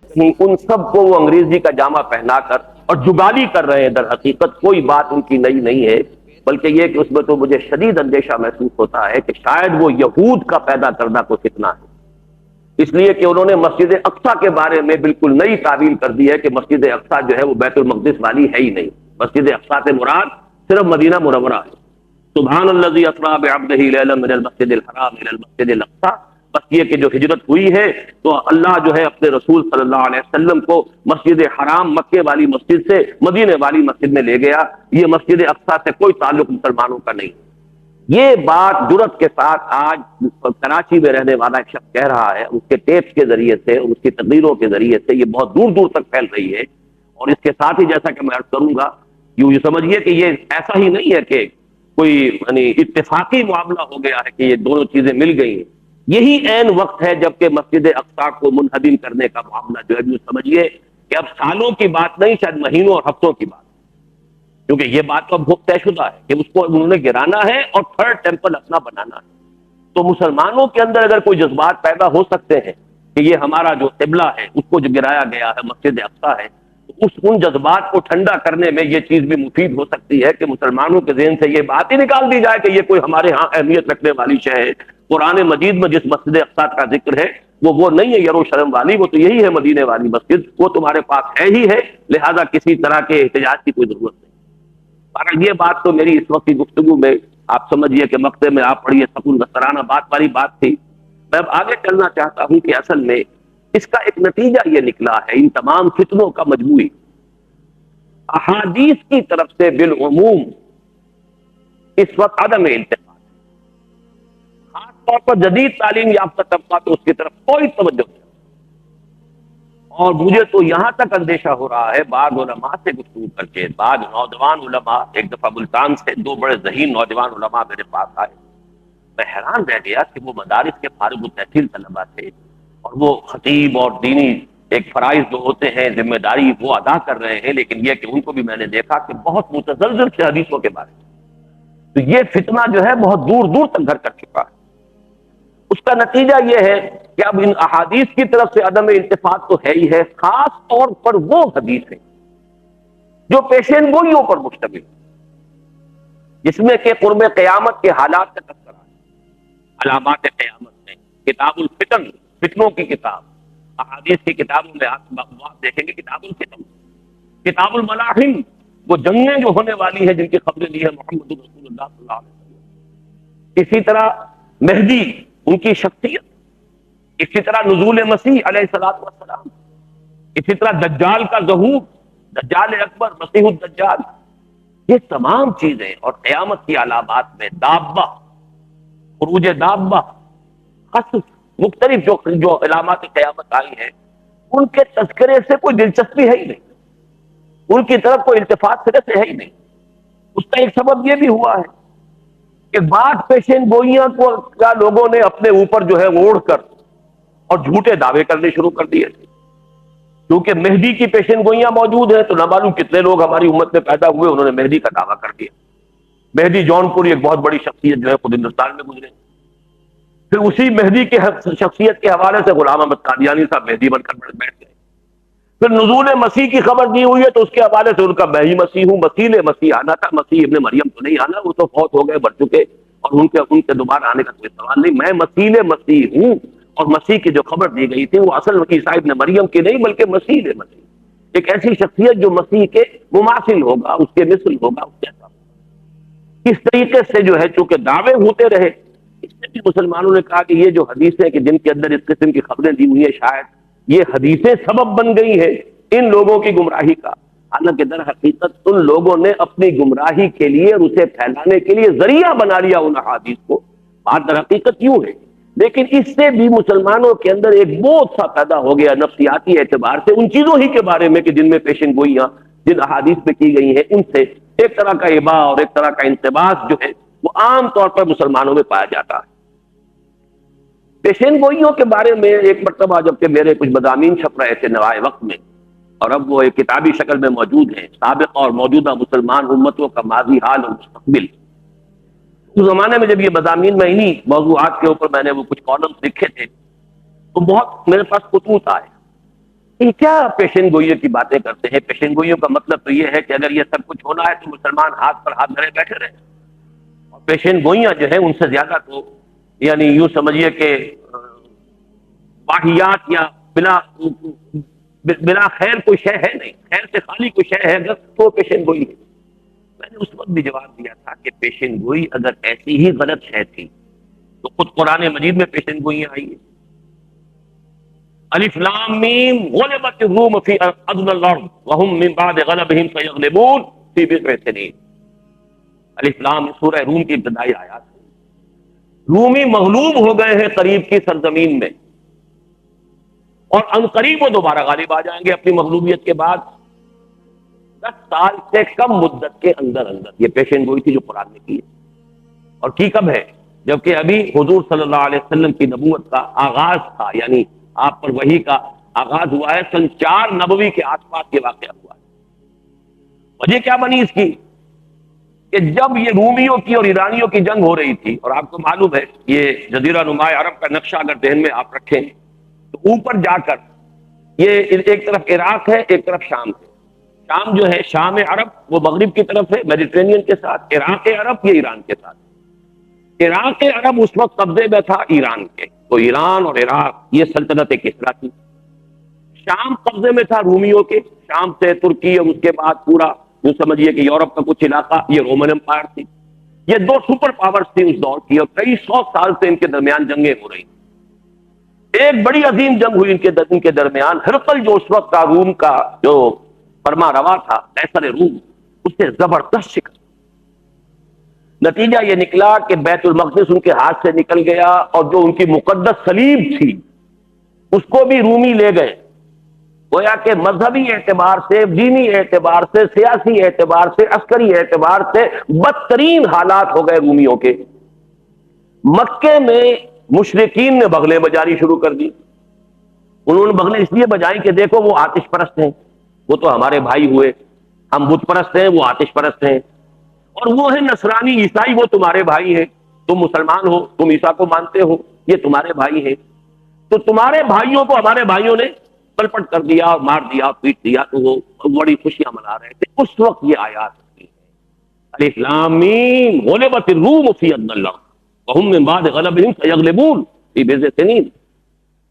کہیں ان سب کو وہ انگریزی کا جامع پہنا کر اور جگالی کر رہے ہیں. در حقیقت کوئی بات ان کی نئی نہیں ہے، بلکہ یہ کہ اس میں تو مجھے شدید اندیشہ محسوس ہوتا ہے کہ شاید وہ یہود کا پیدا کردہ کوئی فتنہ ہے، اس لیے کہ انہوں نے مسجد اقصیٰ کے بارے میں بالکل نئی تعویل کر دی ہے کہ مسجد اقصیٰ جو ہے وہ بیت المقدس والی ہے ہی نہیں. مسجد اقصیٰ سے مراد صرف مدینہ منورہ ہے. سبحان الذی اسریٰ بعبدہ لیلا من المسجد الحرام الی المسجد الاقصیٰ. بس یہ کہ جو ہجرت ہوئی ہے تو اللہ جو ہے اپنے رسول صلی اللہ علیہ وسلم کو مسجد حرام مکے والی مسجد سے مدینے والی مسجد میں لے گیا. یہ مسجد اقصیٰ سے کوئی تعلق مسلمانوں کا نہیں. یہ بات جرأت کے ساتھ آج کراچی میں رہنے والا ایک شخص کہہ رہا ہے، اس کے ٹیپس کے ذریعے سے اور اس کی تقریروں کے ذریعے سے یہ بہت دور دور تک پھیل رہی ہے. اور اس کے ساتھ ہی جیسا کہ میں عرض کروں گا، یہ سمجھیے کہ یہ ایسا ہی نہیں ہے کہ کوئی یعنی اتفاقی معاملہ ہو گیا ہے کہ یہ دونوں چیزیں مل گئی ہیں. یہی عین وقت ہے جبکہ مسجد اقصیٰ کو منہدم کرنے کا معاملہ جو ہے یہ سمجھیے کہ اب سالوں کی بات نہیں، شاید مہینوں اور ہفتوں کی بات، کیونکہ یہ بات تو اب بہت طے شدہ ہے کہ اس کو انہوں نے گرانا ہے اور تھرڈ ٹیمپل اپنا بنانا ہے. تو مسلمانوں کے اندر اگر کوئی جذبات پیدا ہو سکتے ہیں کہ یہ ہمارا جو قبلہ ہے اس کو جو گرایا گیا ہے مسجد اقصیٰ ہے، تو ان جذبات کو ٹھنڈا کرنے میں یہ چیز بھی مفید ہو سکتی ہے کہ مسلمانوں کے ذہن سے یہ بات ہی نکال دی جائے کہ یہ کوئی ہمارے ہاں اہمیت رکھنے والی شے ہے. قرآن مجید میں جس مسجد اقصیٰ کا ذکر ہے وہ نہیں ہے یروشلم والی، وہ تو یہی ہے مدینے والی مسجد. وہ تمہارے پاس ہے ہی ہے، لہذا کسی طرح کے احتجاج کی کوئی ضرورت نہیں. یہ بات تو میری اس وقت کی گفتگو میں آپ سمجھیے کہ مقطع میں آپ پڑھیے سکون بسترانہ بات والی بات تھی. میں اب آگے چلنا چاہتا ہوں کہ اصل میں اس کا ایک نتیجہ یہ نکلا ہے ان تمام فتنوں کا مجموعی احادیث کی طرف سے بالعموم اس وقت عدم التفات، خاص طور پر جدید تعلیم یافتہ طبقہ تو اس کی طرف کوئی توجہ نہیں. اور مجھے تو یہاں تک اندیشہ ہو رہا ہے بعض علماء سے گفتگو کر کے، بعض نوجوان علماء، ایک دفعہ ملتان سے دو بڑے ذہین نوجوان علماء میرے پاس آئے. میں حیران رہ گیا کہ وہ مدارس کے فارغ التحصیل طلباء تھے اور وہ خطیب اور دینی ایک فرائض جو ہوتے ہیں ذمہ داری وہ ادا کر رہے ہیں، لیکن یہ کہ ان کو بھی میں نے دیکھا کہ بہت متزلزل تھے حدیثوں کے بارے میں. تو یہ فتنہ جو ہے بہت دور دور تک گھر کر چکا ہے. اس کا نتیجہ یہ ہے کہ اب ان احادیث کی طرف سے عدم التفات تو ہے ہی ہے، خاص طور پر وہ حدیثیں جو پیشین گوئیوں پر مشتمل، جس میں کہ قرب قیامت کے حالات کا تذکرہ ہے. علامات قیامت میں کتاب الفتن، فتنوں کی کتاب، احادیث کی کتابوں میں آپ دیکھیں گے کتاب الفتن، کتاب الملاحم، وہ جنگیں جو ہونے والی ہیں جن کی خبریں دی ہے محمد رسول اللہ صلی اللہ علیہ وسلم. اسی طرح مہدی، ان کی شخصیت، اسی طرح نزول مسیح علیہ الصلوۃ والسلام، اسی طرح دجال کا ظہور، دجال اکبر، مسیح الدجال، یہ تمام چیزیں اور قیامت کی علامات میں دابہ، خروج دابہ، خصف، مختلف جو علامات قیامت آئی ہیں ان کے تذکرے سے کوئی دلچسپی ہے ہی نہیں، ان کی طرف کوئی التفات سرے سے ہے ہی نہیں. اس کا ایک سبب یہ بھی ہوا ہے کہ بعض پیشین گوئیاں کو کیا لوگوں نے اپنے اوپر جو ہے اوڑھ کر اور جھوٹے دعوے کرنے شروع کر دیے تھے. کیونکہ مہدی کی پیشین گوئیاں موجود ہیں تو نہ معلوم کتنے لوگ ہماری امت میں پیدا ہوئے انہوں نے مہدی کا دعویٰ کر دیا. مہدی جون پوری ایک بہت بڑی شخصیت جو ہے خود ہندوستان میں گزرے. پھر اسی مہدی کے شخصیت کے حوالے سے غلام احمد قادیانی صاحب مہدی بن کر بیٹھ گئے. پھر نزول مسیح کی خبر دی ہوئی ہے تو اس کے حوالے سے ان کا میں ہی مسیح ہوں، مسیح آنا تھا، مسیح ابن مریم تو نہیں آنا، وہ تو فوت ہو گئے، مر چکے، اور ان کے دوبارہ آنے کا کوئی سوال نہیں. میں مسیح ہوں، اور مسیح کی جو خبر دی گئی تھی وہ اصل عیسیٰ ابن مریم کی نہیں بلکہ مسیح، ایک ایسی شخصیت جو مسیح کے مماثل ہوگا، اس کے مثل ہوگا، اس جیسا ہوگا. اس طریقے سے جو ہے چونکہ دعوے ہوتے رہے، اس سے بھی مسلمانوں نے کہا کہ یہ جو حدیثیں کہ جن کے اندر اس قسم کی خبریں دی ہوئی ہیں شاید یہ حدیثیں سبب بن گئی ہیں ان لوگوں کی گمراہی کا. حالانکہ در حقیقت ان لوگوں نے اپنی گمراہی کے لیے اور اسے پھیلانے کے لیے ذریعہ بنا لیا ان احادیث کو. بات در حقیقت یوں ہے، لیکن اس سے بھی مسلمانوں کے اندر ایک بوجھ سا پیدا ہو گیا نفسیاتی اعتبار سے ان چیزوں ہی کے بارے میں کہ جن میں پیشن گوئیاں جن احادیث میں کی گئی ہیں ان سے ایک طرح کا ابا اور ایک طرح کا انتباس جو ہے وہ عام طور پر مسلمانوں میں پایا جاتا ہے. پیشین گوئیوں کے بارے میں ایک مرتبہ جبکہ میرے کچھ مضامین چھپ رہے تھے نوائے وقت میں، اور اب وہ ایک کتابی شکل میں موجود ہیں، سابق اور موجودہ مسلمان امتوں کا ماضی، حال اور مستقبل. اس زمانے میں جب یہ مضامین میں انہی موضوعات کے اوپر میں نے وہ کچھ کالمز لکھے تھے تو بہت میرے پاس خطوط آئے یہ کیا پیشن گوئیوں کی باتیں کرتے ہیں؟ پیشن گوئیوں کا مطلب تو یہ ہے کہ اگر یہ سب کچھ ہونا ہے تو مسلمان ہاتھ پر ہاتھ دھرے بیٹھے رہے، اور پیشن گوئیاں جو ہے ان سے زیادہ تو یعنی یوں سمجھیے کہ واحیات یا بلا بلا خیر کوئی شے ہے نہیں، خیر سے خالی کوئی شے ہے اگر تو پیشن گوئی ہے۔ میں نے اس وقت بھی جواب دیا تھا کہ پیشن گوئی اگر ایسی ہی غلط شے تھی تو خود قرآن مجید میں پیشن گوئیاں آئی ہیں۔ الف لام میم غلبت الروم فی ادنى الارض وهم من بعد غلبهم سيغلبون فی بضع سنین۔ الف لام سورہ روم کی ابتدائی آیات ہے۔ رومی مغلوب ہو گئے ہیں قریب کی سرزمین میں، اور عنقریب وہ دوبارہ غالب آ جائیں گے اپنی مغلوبیت کے بعد 10 سال سے کم مدت کے اندر اندر۔ یہ پیشن گوئی تھی جو قرآن نے کی ہے، اور کی کب ہے؟ جبکہ ابھی حضور صلی اللہ علیہ وسلم کی نبوت کا آغاز تھا، یعنی آپ پر وحی کا آغاز ہوا ہے سن 4 نبوی کے آس پاس یہ واقعہ ہوا ہے۔ وجہ کیا بنی اس کی کہ جب یہ رومیوں کی اور ایرانیوں کی جنگ ہو رہی تھی، اور آپ کو معلوم ہے یہ جزیرہ نما عرب کا نقشہ اگر ذہن میں آپ رکھیں تو اوپر جا کر یہ ایک طرف عراق ہے، ایک طرف شام ہے۔ شام جو ہے شام عرب وہ مغرب کی طرف ہے میڈیٹرینین کے ساتھ، عراق عرب یہ ایران کے ساتھ۔ عراق عرب اس وقت قبضے میں تھا ایران کے، تو ایران اور عراق یہ سلطنت کسریٰ تھی۔ شام قبضے میں تھا رومیوں کے، شام سے ترکی اور اس کے بعد پورا جو سمجھیے کہ یورپ کا کچھ علاقہ یہ رومن امپائر تھی۔ یہ 2 سپر پاورز تھی اس دور کی، اور کئی 100 سال سے ان کے درمیان جنگیں ہو رہی تھیں۔ ایک بڑی عظیم جنگ ہوئی ان کے درمیان۔ ہرقل جو اس وقت کا روم کا جو فرما روا تھا، قیصر روم، اس سے زبردست شکست۔ نتیجہ یہ نکلا کہ بیت المقدس ان کے ہاتھ سے نکل گیا، اور جو ان کی مقدس صلیب تھی اس کو بھی رومی لے گئے۔ گویا کہ مذہبی اعتبار سے، دینی اعتبار سے، سیاسی اعتبار سے، عسکری اعتبار سے بدترین حالات ہو گئے رومیوں کے۔ مکے میں مشرکین نے بغلیں بجانی شروع کر دی۔ انہوں نے بغلیں اس لیے بجائیں کہ دیکھو وہ آتش پرست ہیں، وہ تو ہمارے بھائی ہوئے، ہم بت پرست ہیں، وہ آتش پرست ہیں، اور وہ ہیں نصرانی عیسائی، وہ تمہارے بھائی ہیں، تم مسلمان ہو، تم عیسیٰ کو مانتے ہو، یہ تمہارے بھائی ہیں، تو تمہارے بھائیوں کو ہمارے بھائیوں نے پلپٹ کر دیا، مار دیا، پیٹ دیا، تو وہ بڑی خوشیاں منا رہے تھے۔ اس وقت یہ آیات ہوئی ہے، الف لام میم غلبت الروم فی ادنى الارض وهم من بعد غلبهم سيغلبون فی بضع سنین۔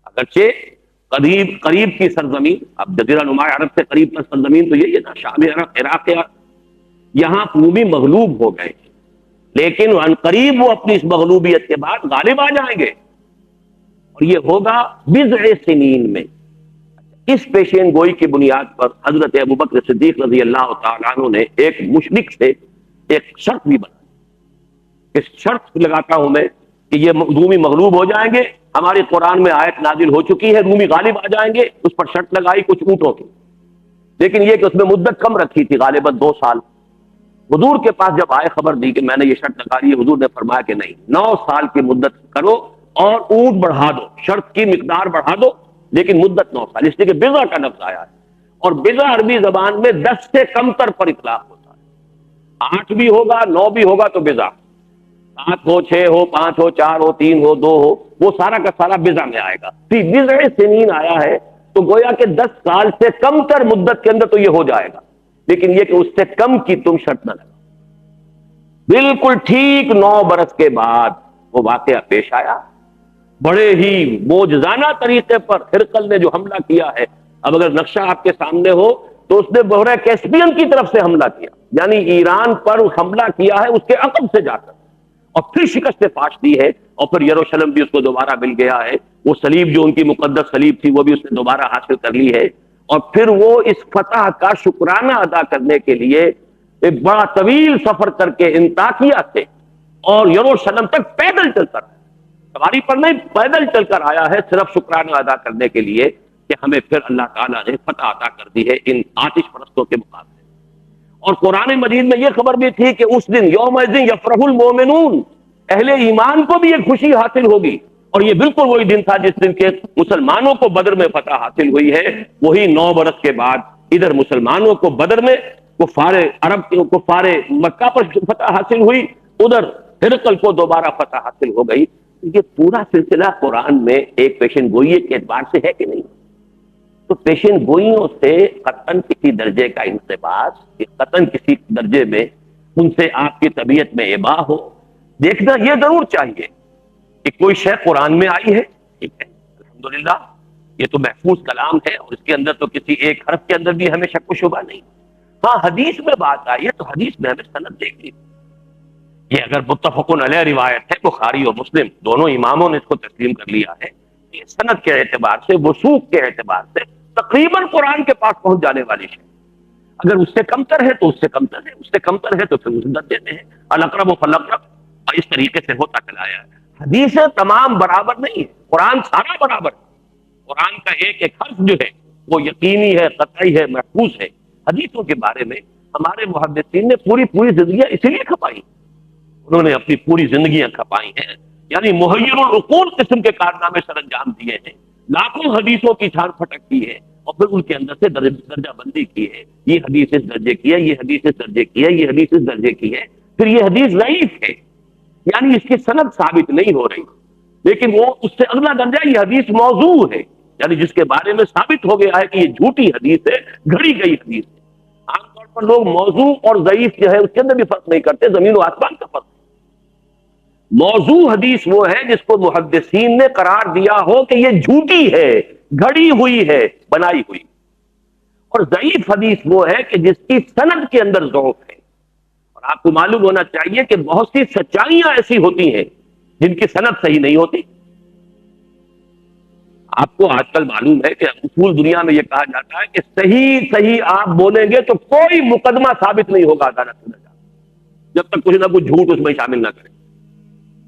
اگرچہ قریب کی سرزمین، اب جزیرہ نما عرب سے قریب کا سرزمین تو یہی ہے نا، شام عراق، یہاں رومی مغلوب ہو گئے، لیکن عن قریب وہ اپنی اس مغلوبیت کے بعد غالب آ جائیں گے، اور یہ ہوگا بضع سنین میں۔ اس پیشین گوئی کی بنیاد پر حضرت ابوبکر صدیق رضی اللہ تعالیٰ عنہ نے ایک مشرک سے ایک شرط بھی بنائی۔ اس شرط لگاتا ہوں میں کہ یہ رومی مغلوب ہو جائیں گے، ہماری قرآن میں آیت نازل ہو چکی ہے، رومی غالب آ جائیں گے، اس پر شرط لگائی کچھ اونٹوں کی، لیکن یہ کہ اس میں مدت کم رکھی تھی، غالباً 2 سال۔ حضور کے پاس جب آئے خبر دی کہ میں نے یہ شرط لگا لی، حضور نے فرمایا کہ نہیں، 9 سال کی مدت کرو اور اونٹ بڑھا دو، شرط کی مقدار بڑھا دو، لیکن مدت 9 سال، اس لیے کہ بضع کا لفظ آیا ہے، اور بضع عربی زبان میں 10 سے کم تر پر اطلاق ہوتا ہے۔ 8 بھی ہوگا، 9 بھی ہوگا تو بضع، 7 ہو، 6 ہو، 5 ہو، 4 ہو، 3 ہو، 2 ہو، وہ سارا کا سارا بضع میں آئے گا۔ پھر بضع سنین آیا ہے تو گویا کہ 10 سال سے کم تر مدت کے اندر تو یہ ہو جائے گا، لیکن یہ کہ اس سے کم کی تم شرط نہ لگا۔ بالکل ٹھیک 9 برس کے بعد وہ واقعہ پیش آیا، بڑے ہی معجزانہ طریقے پر ہرقل نے جو حملہ کیا ہے۔ اب اگر نقشہ آپ کے سامنے ہو تو اس نے بحیرہ کیسپیئن کی طرف سے حملہ کیا، یعنی ایران پر حملہ کیا ہے اس کے عقب سے جا کر، اور پھر شکست فاش دی ہے، اور پھر یروشلم بھی اس کو دوبارہ مل گیا ہے، وہ صلیب جو ان کی مقدس صلیب تھی وہ بھی اس نے دوبارہ حاصل کر لی ہے، اور پھر وہ اس فتح کا شکرانہ ادا کرنے کے لیے ایک بڑا طویل سفر کر کے انطاکیہ سے اور یروشلم تک پیدل چل کر، سواری پر نہیں، پیدل چل کر آیا ہے، صرف شکرانہ ادا کرنے کے لیے کہ ہمیں پھر اللہ تعالیٰ نے فتح عطا کر دی ہے ان آتش پرستوں کے مقابلے۔ اور قرآن مجید میں یہ خبر بھی تھی کہ اس دن یومئذ یفرح المؤمنون، اہل ایمان کو بھی ایک خوشی حاصل ہوگی، اور یہ بالکل وہی دن تھا جس دن کے مسلمانوں کو بدر میں فتح حاصل ہوئی ہے۔ وہی 9 برس کے بعد ادھر مسلمانوں کو بدر میں، کفار عرب کے کفار مکہ پر فتح حاصل ہوئی، ادھر ہرقل کو دوبارہ فتح حاصل ہو گئی۔ یہ پورا سلسلہ قرآن میں ایک پیشن گوئی کے اعتبار سے ہے کہ نہیں؟ تو پیشین گوئیوں سے قطعاً کسی درجے کا انقباض، قطعاً کسی درجے میں ان سے آپ کی طبیعت میں اباح ہو، دیکھنا یہ ضرور چاہیے کہ کوئی شے قرآن میں آئی ہے، ٹھیک ہے الحمدللہ، یہ تو محفوظ کلام ہے اور اس کے اندر تو کسی ایک حرف کے اندر بھی ہمیں شک و شبہ نہیں۔ ہاں حدیث میں بات آئی ہے تو حدیث میں ہمیں سند دیکھنی، یہ اگر متفقن علیہ روایت ہے، بخاری اور مسلم دونوں اماموں نے اس کو تسلیم کر لیا ہے، یہ سند کے اعتبار سے، وثوق کے اعتبار سے تقریباً قرآن کے پاس پہنچ جانے والی ہے۔ اگر اس سے کمتر ہے تو اس سے کمتر ہے، اس سے کمتر ہے تو پھر اس درجے میں ہے، الاقرب فالاقرب، اور اس طریقے سے ہوتا چلا آیا ہے۔ حدیثیں تمام برابر نہیں ہے، قرآن سارا برابر ہے، قرآن کا ایک ایک حرف جو ہے وہ یقینی ہے، قطعی ہے، محفوظ ہے۔ حدیثوں کے بارے میں ہمارے محدثین نے پوری زندگیاں اسی لیے کھپائی، انہوں نے اپنی پوری زندگیاں کھپائی ہیں، یعنی محیر العقول قسم کے کارنامے سر انجام دیے ہیں، لاکھوں حدیثوں کی چھان پھٹک کی ہے اور پھر ان کے اندر سے درجہ بندی کی ہے، یہ حدیث اس درجے کی ہے، یہ حدیث اس درجے کی ہے، یہ حدیث اس درجے کی ہے، پھر یہ حدیث ضعیف ہے، یعنی اس کی سند ثابت نہیں ہو رہی، لیکن وہ اس سے اگلا درجہ یہ حدیث موضوع ہے، یعنی جس کے بارے میں ثابت ہو گیا ہے کہ یہ جھوٹی حدیث ہے، گھڑی گئی حدیث ہے۔ عام طور پر لوگ موضوع اور ضعیف جو ہے اس کے اندر بھی فرق نہیں کرتے، زمین و آسمان کا فرق ہے۔ موضوع حدیث وہ ہے جس کو محدثین نے قرار دیا ہو کہ یہ جھوٹی ہے، گھڑی ہوئی ہے، بنائی ہوئی، اور ضعیف حدیث وہ ہے کہ جس کی سند کے اندر ضعف ہے۔ اور آپ کو معلوم ہونا چاہیے کہ بہت سی سچائیاں ایسی ہوتی ہیں جن کی سند صحیح نہیں ہوتی۔ آپ کو آج کل معلوم ہے کہ اصول دنیا میں یہ کہا جاتا ہے کہ صحیح آپ بولیں گے تو کوئی مقدمہ ثابت نہیں ہوگا عدالت میں جب تک کچھ نہ کچھ جھوٹ اس میں شامل نہ کرے۔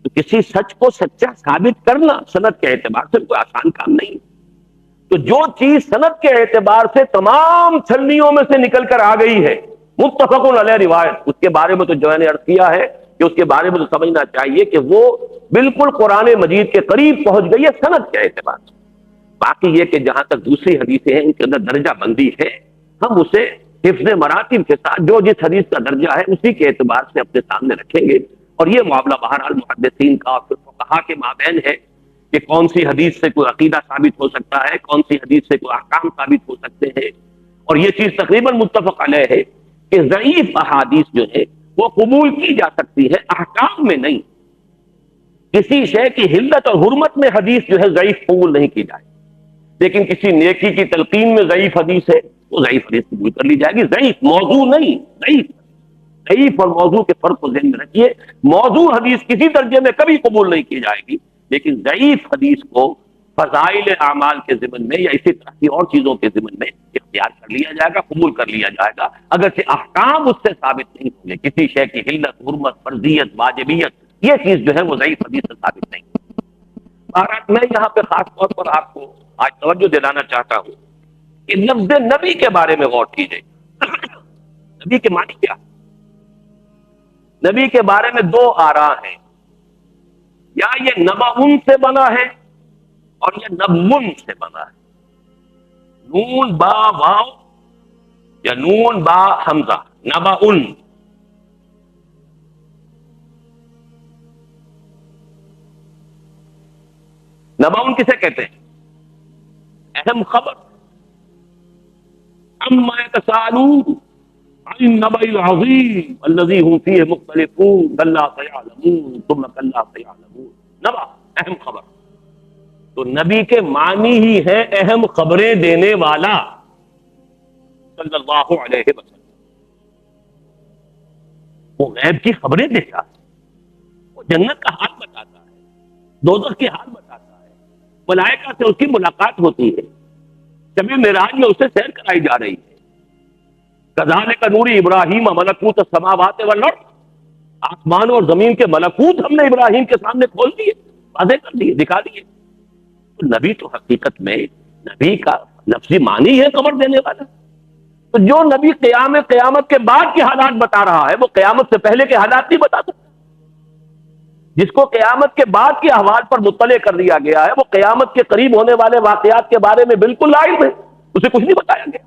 تو کسی سچ کو سچا ثابت کرنا سند کے اعتبار سے کوئی آسان کام نہیں۔ تو جو چیز سند کے اعتبار سے تمام چھلنیوں میں سے نکل کر آ گئی ہے، متفق علیہ روایت، اس کے بارے میں تو جو میں نے عرض کیا ہے کہ اس کے بارے میں تو سمجھنا چاہیے کہ وہ بالکل قرآن مجید کے قریب پہنچ گئی ہے سند کے اعتبار سے۔ باقی یہ کہ جہاں تک دوسری حدیثیں ہیں ان کے اندر درجہ بندی ہے، ہم اسے حفظ مراتب کے ساتھ جو جس حدیث کا درجہ ہے اسی کے اعتبار سے اپنے سامنے رکھیں گے، اور یہ معاملہ بہرحال محدثین کا اور فقہا کے مابین ہے کہ کون سی حدیث سے کوئی عقیدہ ثابت ہو سکتا ہے، کون سی حدیث سے کوئی احکام ثابت ہو سکتے ہیں، اور یہ چیز تقریباً متفق علیہ ہے کہ ضعیف احادیث جو ہے وہ قبول کی جا سکتی ہے، احکام میں نہیں۔ کسی شے کی حلت اور حرمت میں حدیث جو ہے ضعیف قبول نہیں کی جائے، لیکن کسی نیکی کی تلقین میں ضعیف حدیث ہے وہ ضعیف حدیث قبول کر لی جائے گی، ضعیف، موضوع نہیں، ضعیف اور موضوع کے فرق کو ذہن میں رکھیے۔ موضوع حدیث کسی درجے میں کبھی قبول نہیں کی جائے گی، لیکن ضعیف حدیث کو فضائل اعمال کے ضمن میں یا اسی طرح کی اور چیزوں کے ضمن میں اختیار کر لیا جائے گا، قبول کر لیا جائے گا، اگرچہ احکام اس سے ثابت نہیں ہوں گے، کسی شے کی حلت، حرمت، فرضیت، واجبیت، یہ چیز جو ہے وہ ضعیف حدیث سے ثابت نہیں۔ بہرحال میں یہاں پہ خاص طور پر آپ کو آج توجہ دلانا چاہتا ہوں کہ لفظ نبی کے بارے میں غور کیجیے۔ نبی کے معنی کیا؟ نبی کے بارے میں دو آراء ہیں، یا یہ نبعن سے بنا ہے اور یہ نبون سے بنا ہے، نون با واو یا نون با حمزہ، نبعن۔ نبعن کسے کہتے ہیں؟ اہم خبر، اما يتساءلون عن النبأ العظیم الذی هم فیہ مختلفون کلا سیعلمون ثم کلا سیعلمون۔ نبأ، اہم خبر، تو نبی کے معنی ہی ہے اہم خبریں دینے والا صلی اللہ علیہ وسلم۔ وہ غیب کی خبریں دیتا ہے، وہ جنت کا حال بتاتا ہے، دوزخ کی حال بتاتا ہے، ملائکہ سے اس کی ملاقات ہوتی ہے، شب معراج میں اسے سیر کرائی جا رہی ہے۔ کذالک نوری ابراہیم ملکوت السماوات والارض، آسمان اور زمین کے ملکوت ہم نے ابراہیم کے سامنے کھول دیے، واضح کر دیے، دکھا دیے۔ تو نبی تو حقیقت میں نبی کا لفظی معنی ہے خبر دینے والا۔ تو جو نبی قیامت کے بعد کے حالات بتا رہا ہے وہ قیامت سے پہلے کے حالات نہیں بتا سکتا۔ جس کو قیامت کے بعد کے احوال پر مطلع کر دیا گیا ہے وہ قیامت کے قریب ہونے والے واقعات کے بارے میں بالکل علم ہے، اسے کچھ نہیں بتایا گیا۔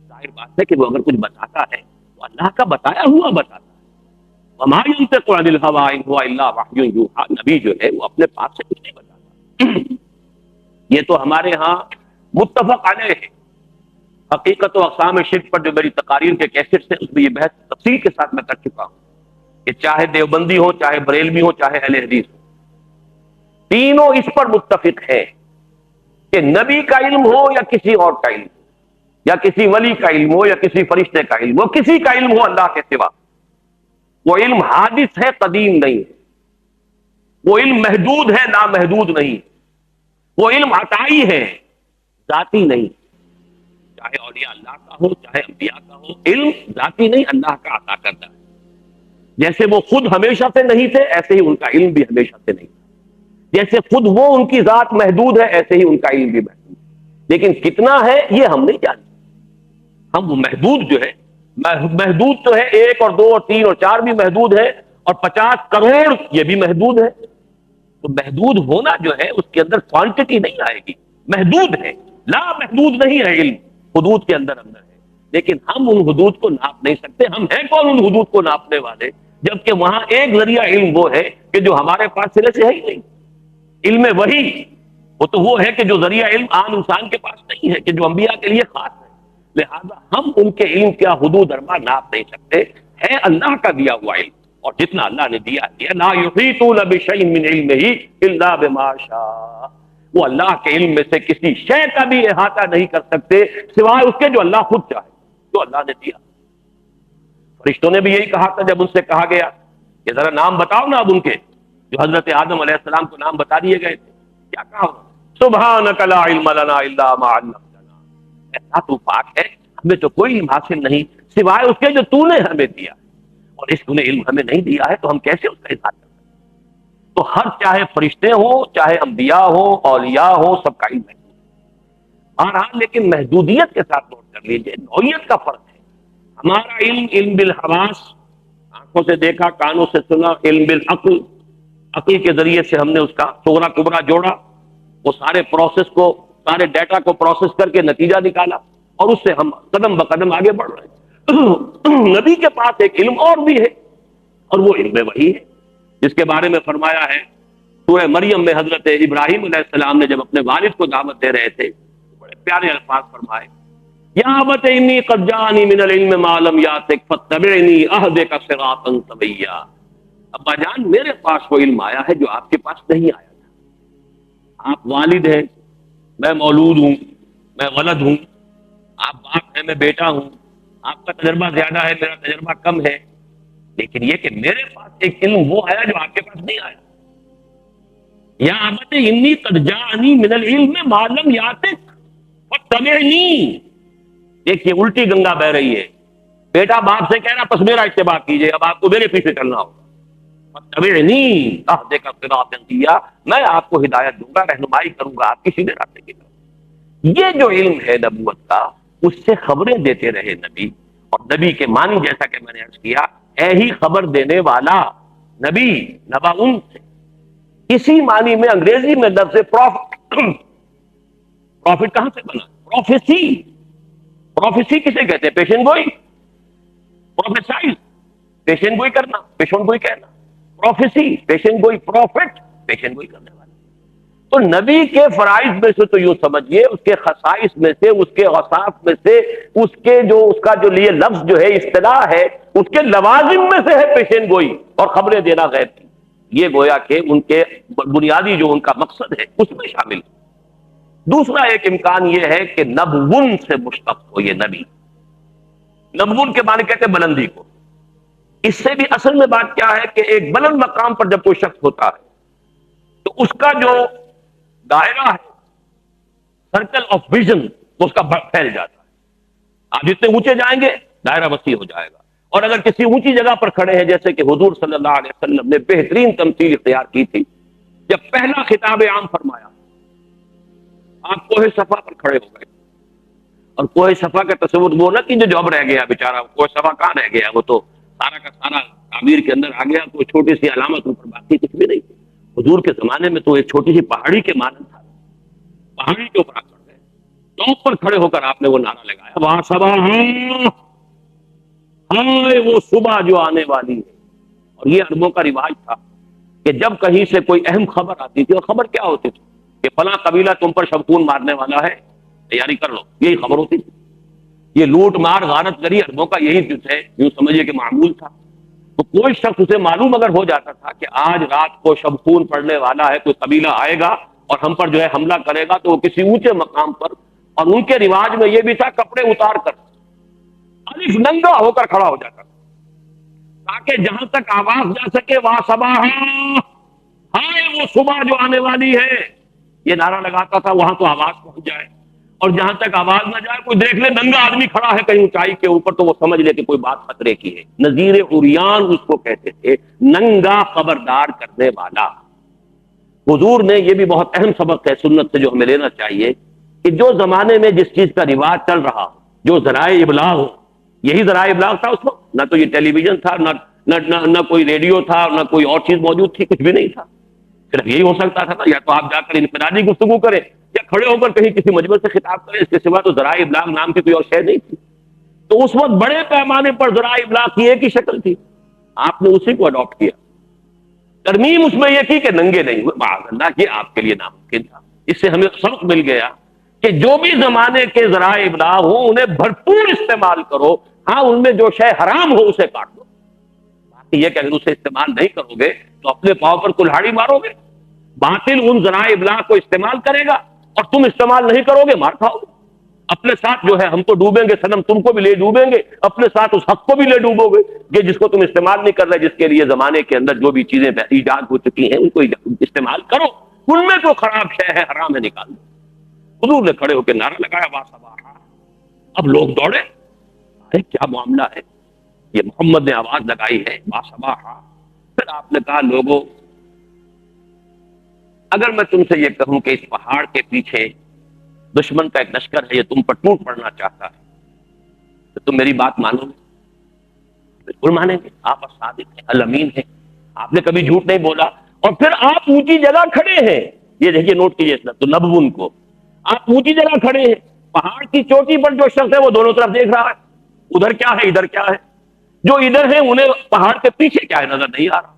ظاہر بات ہے کہ وہ اگر کچھ بتاتا ہے تو اللہ کا بتایا ہوا بتاتا ہے۔ وما ينطق عن الهوى ان هو الا وحي يوحى، نبی جو ہے وہ اپنے پاس سے کچھ نہیں بتاتا۔ یہ تو ہمارے ہاں متفق علیہ ہے۔ حقیقت و اقسام شرک پر جو میری تقاریر کے کیسٹ سے، اس میں یہ بحث تفصیل کے ساتھ میں کر چکا ہوں کہ چاہے دیوبندی ہو، چاہے بریلوی ہو، چاہے اہل حدیث ہو، تینوں اس پر متفق ہے کہ نبی کا علم ہو یا کسی اور کا علم، یا کسی ولی کا علم ہو یا کسی فرشتے کا علم ہو، کسی کا علم ہو اللہ کے سوا، وہ علم حادث ہے، قدیم نہیں ہے، وہ علم محدود ہے، نامحدود نہیں، وہ علم عطائی ہے، ذاتی نہیں۔ چاہے اولیاء اللہ کا ہو، چاہے انبیاء کا ہو، علم ذاتی نہیں، اللہ کا عطا کرتا ہے۔ جیسے وہ خود ہمیشہ سے نہیں تھے، ایسے ہی ان کا علم بھی ہمیشہ سے نہیں تھا۔ جیسے خود وہ ان کی ذات محدود ہے، ایسے ہی ان کا علم بھی محدود ہے، لیکن کتنا ہے یہ ہم نہیں جانتے۔ ہم وہ محدود جو ہے، محدود تو ہے، 1 اور 2 اور 3 اور 4 بھی محدود ہے، اور 50 کروڑ یہ بھی محدود ہے۔ تو محدود ہونا جو ہے اس کے اندر کوانٹٹی نہیں آئے گی، محدود ہے، لا محدود نہیں ہے علم، حدود کے اندر ہے، لیکن ہم ان حدود کو ناپ نہیں سکتے۔ ہم ہیں کون ان حدود کو ناپنے والے؟ جبکہ وہاں ایک ذریعہ علم وہ ہے کہ جو ہمارے پاس سرے سے ہے ہی نہیں، علم وحی، وہ تو وہ ہے کہ جو ذریعہ علم عام انسان کے پاس نہیں ہے، کہ جو انبیاء کے لیے خاص ہے۔ لہذا ہم ان کے علم کیا حدود اربا ناپ نہیں سکتے، ہے اللہ کا دیا ہوا علم، اور جتنا اللہ نے دیا لا یحیطون بشیء من علمہ الا بما شاء، وہ اللہ کے علم میں سے کسی شے کا بھی احاطہ نہیں کر سکتے سوائے اس کے جو اللہ خود چاہے، جو اللہ نے دیا۔ فرشتوں نے بھی یہی کہا تھا جب ان سے کہا گیا کہ ذرا نام بتاؤ نا اب ان کے، جو حضرت آدم علیہ السلام کو نام بتا دیے گئے تھے، کیا کہا؟ سبحانک لا علم لنا الا ما علمتنا، ایسا تو پاک ہے، ہمیں تو کوئی علم حاصل نہیں سوائے اس کے جو تو نے ہمیں دیا، اور اس تو نے علم ہمیں نہیں دیا ہے تو ہم کیسے اس کا اظہار کر سکتے؟ تو ہر چاہے فرشتے ہوں، چاہے انبیاء ہوں، اولیاء ہوں، سب کا علم محدود ہے۔ بہرحال لیکن محدودیت کے ساتھ نوٹ کر لیجیے، نوعیت کا فرق ہے۔ ہمارا علم، علم بالحواس، آنکھوں سے دیکھا، کانوں سے سنا، علم بالعقل، عقل کے ذریعے سے ہم نے اس کا صغرا کبرا جوڑا، وہ سارے پروسیس کو، سارے ڈیٹا کو پروسیس کر کے نتیجہ نکالا، اور اس سے ہم قدم بقدم آگے بڑھ رہے ہیں۔ نبی کے پاس ایک علم اور بھی ہے، اور وہ علم وحی ہے، جس کے بارے میں فرمایا ہے سورہ مریم میں، حضرت ابراہیم علیہ السلام نے جب اپنے والد کو دعوت دے رہے تھے، بڑے پیارے الفاظ فرمائے، یا ابت انی قد جاءنی من العلم ما لم یاتک فاتبعنی اہدک صراطا سویا، ابا جان میرے پاس وہ علم آیا ہے جو آپ کے پاس نہیں آیا تھا۔ آپ والد ہیں، میں مولود ہوں، میں ولد ہوں، آپ باپ ہیں، میں بیٹا ہوں، آپ کا تجربہ زیادہ ہے، میرا تجربہ کم ہے، لیکن یہ کہ میرے پاس ایک علم وہ آیا جو آپ کے پاس نہیں آیا۔ یا ابت انی قد جاءنی من العلم ما لم یاتک فاتبعنی، دیکھیے الٹی گنگا بہ رہی ہے، بیٹا باپ سے کہہ رہا پس میرا اتباع کیجئے، اب آپ کو میرے پیچھے چلنا ہوگا، فاتبعنی اہدک صراطا سویا، میں آپ کو ہدایت دوں گا، رہنمائی کروں گا آپ کی سیدھے راستے کی طرف۔ یہ جو علم ہے نبوت کا، اس سے خبریں دیتے رہے نبی، اور نبی کے معنی جیسا کہ میں نے عرض کیا، اے ہی خبر دینے والا نبی، نبا ان سے، اسی معنی میں انگریزی میں لفظ پروفٹ کہاں سے بنا؟ پروفیسی، پروفیسی کسے کہتے ہیں؟ پیشن گوئی، پروفیسائز، پیشن گوئی کرنا، پیشن گوئی کہنا، پروفیسی پیشن گوئی، پروفٹ پیشن گوئی کرنے والا۔ تو نبی کے فرائض میں سے تو یوں سمجھیے، اس کے خصائص میں سے، اس کے اوصاف میں سے، اس کے جو اس کا جو لیے لفظ جو ہے اصطلاح ہے، اس کے لوازم میں سے ہے پیشن گوئی اور خبریں دینا غیب کی۔ یہ گویا کہ ان کے بنیادی جو ان کا مقصد ہے اس میں شامل ہے۔ دوسرا ایک امکان یہ ہے کہ نبون سے مشتق ہو یہ نبی، نبون کے معنی کہتے ہیں بلندی کو۔ اس سے بھی اصل میں بات کیا ہے کہ ایک بلند مقام پر جب کوئی شخص ہوتا ہے تو اس کا جو دائرہ ہے، سرکل آف ویژن، اس کا پھیل جاتا ہے۔ آپ جتنے اونچے جائیں گے دائرہ وسیع ہو جائے گا، اور اگر کسی اونچی جگہ پر کھڑے ہیں، جیسے کہ حضور صلی اللہ علیہ وسلم نے بہترین تمثیل اختیار کی تھی جب پہلا خطاب عام فرمایا، آپ کوہ صفا پر کھڑے ہو گئے، اور کوہ صفا کا تصور وہ نہ کیجیے جو اب رہ گیا بیچارہ، کوہ صفا کہاں رہ گیا، وہ تو سارا کا سارا تعمیر کے اندر آ گیا، کوئی چھوٹی سی علامت اوپر، باقی کچھ بھی نہیں۔ حضور کے زمانے میں تو ایک چھوٹی سی پہاڑی کے مانند تھا، پہاڑی کے اوپر کھڑ گئے، ٹاپ پر کھڑے ہو کر آپ نے وہ نعرہ لگایا، وہاں صبا ہائے وہ صبح جو آنے والی ہے۔ اور یہ عربوں کا رواج تھا کہ جب کہیں سے کوئی اہم خبر آتی تھی، اور خبر کیا ہوتی تھی کہ فلاں قبیلہ تم پر شبکون مارنے والا ہے، تیاری کر لو، یہی خبر ہوتی تھی۔ یہ لوٹ مار غارت گری عربوں کا یہی جو ہے یوں سمجھیے کہ معمول تھا۔ تو کوئی شخص اسے معلوم اگر ہو جاتا تھا کہ آج رات کو شبخون پڑنے والا ہے، کوئی قبیلہ آئے گا اور ہم پر جو ہے حملہ کرے گا، تو وہ کسی اونچے مقام پر، اور ان کے رواج میں یہ بھی تھا کپڑے اتار کر الف ننگا ہو کر کھڑا ہو جاتا تھا، تاکہ جہاں تک آواز جا سکے وہاں صباح، ہائے وہ صبح جو آنے والی ہے، یہ نعرہ لگاتا تھا، وہاں تو آواز پہنچ جائے۔ اور جہاں تک آواز نہ جائے، کوئی دیکھ لے ننگا آدمی کھڑا ہے کہیں اونچائی کے اوپر، تو وہ سمجھ لے کہ کوئی بات خطرے کی ہے۔ نذیر عریان اس کو کہتے تھے، ننگا خبردار کرنے والا۔ حضور نے یہ بھی بہت اہم سبق ہے سنت سے جو ہمیں لینا چاہیے، کہ جو زمانے میں جس چیز کا رواج چل رہا ہو، جو ذرائع ابلاغ ہو، یہی ذرائع ابلاغ تھا اس وقت، نہ تو یہ ٹیلی ویژن تھا، نہ کوئی ریڈیو تھا، نہ کوئی اور چیز موجود تھی، کچھ بھی نہیں تھا۔ صرف یہی ہو سکتا تھا نا، یا تو آپ جا کر انفرادی گفتگو کریں یا کھڑے ہو کر کہیں کسی مجمع سے خطاب کریں، اس کے سوا تو ذرائع ابلاغ نام کی کوئی اور شے نہیں تھی۔ تو اس وقت بڑے پیمانے پر ذرائع ابلاغ کی ایک ہی شکل تھی، آپ نے اسی کو اڈاپٹ کیا۔ ترمیم اس میں یہ کی کہ ننگے نہیں ہوئے، معاذ اللہ، یہ آپ کے لیے ناممکن تھا۔ اس سے ہمیں سبق مل گیا کہ جو بھی زمانے کے ذرائع ابلاغ ہوں انہیں بھرپور استعمال کرو، ہاں ان میں جو شے حرام ہو اسے کاٹ دو۔ باقی یہ کہ اگر اسے استعمال نہیں کرو گے تو اپنے پاؤں پر کلہاڑی مارو گے۔ باطل ان ذرائع ابلاغ کو استعمال کرے گا اور تم استعمال نہیں کرو گے، مار کھاؤ گے۔ اپنے ساتھ جو ہے ہم تو ڈوبیں گے صنم، تم کو بھی لے ڈوبیں گے، اپنے ساتھ اس حق کو بھی لے ڈوبو گے کہ جس کو تم استعمال نہیں کر رہے، جس کے لیے زمانے کے اندر جو بھی چیزیں ایجاد ہو چکی ہیں ان کو استعمال کرو، ان میں جو خراب شے ہے، حرام ہے، نکال دو۔ حضور نے کھڑے ہو کے نعرہ لگایا وا صباحا۔ اب لوگ دوڑے، ارے کیا معاملہ ہے، یہ محمد نے آواز لگائی ہے وا صباحا۔ پھر آپ نے کہا لوگوں، اگر میں تم سے یہ کہوں کہ اس پہاڑ کے پیچھے دشمن کا ایک لشکر ہے، یہ تم پر ٹوٹ پڑنا چاہتا ہے، تو تم میری بات مانو گے؟ بالکل مانیں گے، آپ صادق ہیں، الامین ہیں، آپ نے کبھی جھوٹ نہیں بولا۔ اور پھر آپ اونچی جگہ کھڑے ہیں، یہ دیکھیے نوٹ کیجیے تو نبون کو، آپ اونچی جگہ کھڑے ہیں، پہاڑ کی چوٹی پر جو شخص ہے وہ دونوں طرف دیکھ رہا ہے، ادھر کیا ہے ادھر کیا ہے، جو ادھر ہے انہیں پہاڑ کے پیچھے کیا ہے نظر نہیں آ رہا۔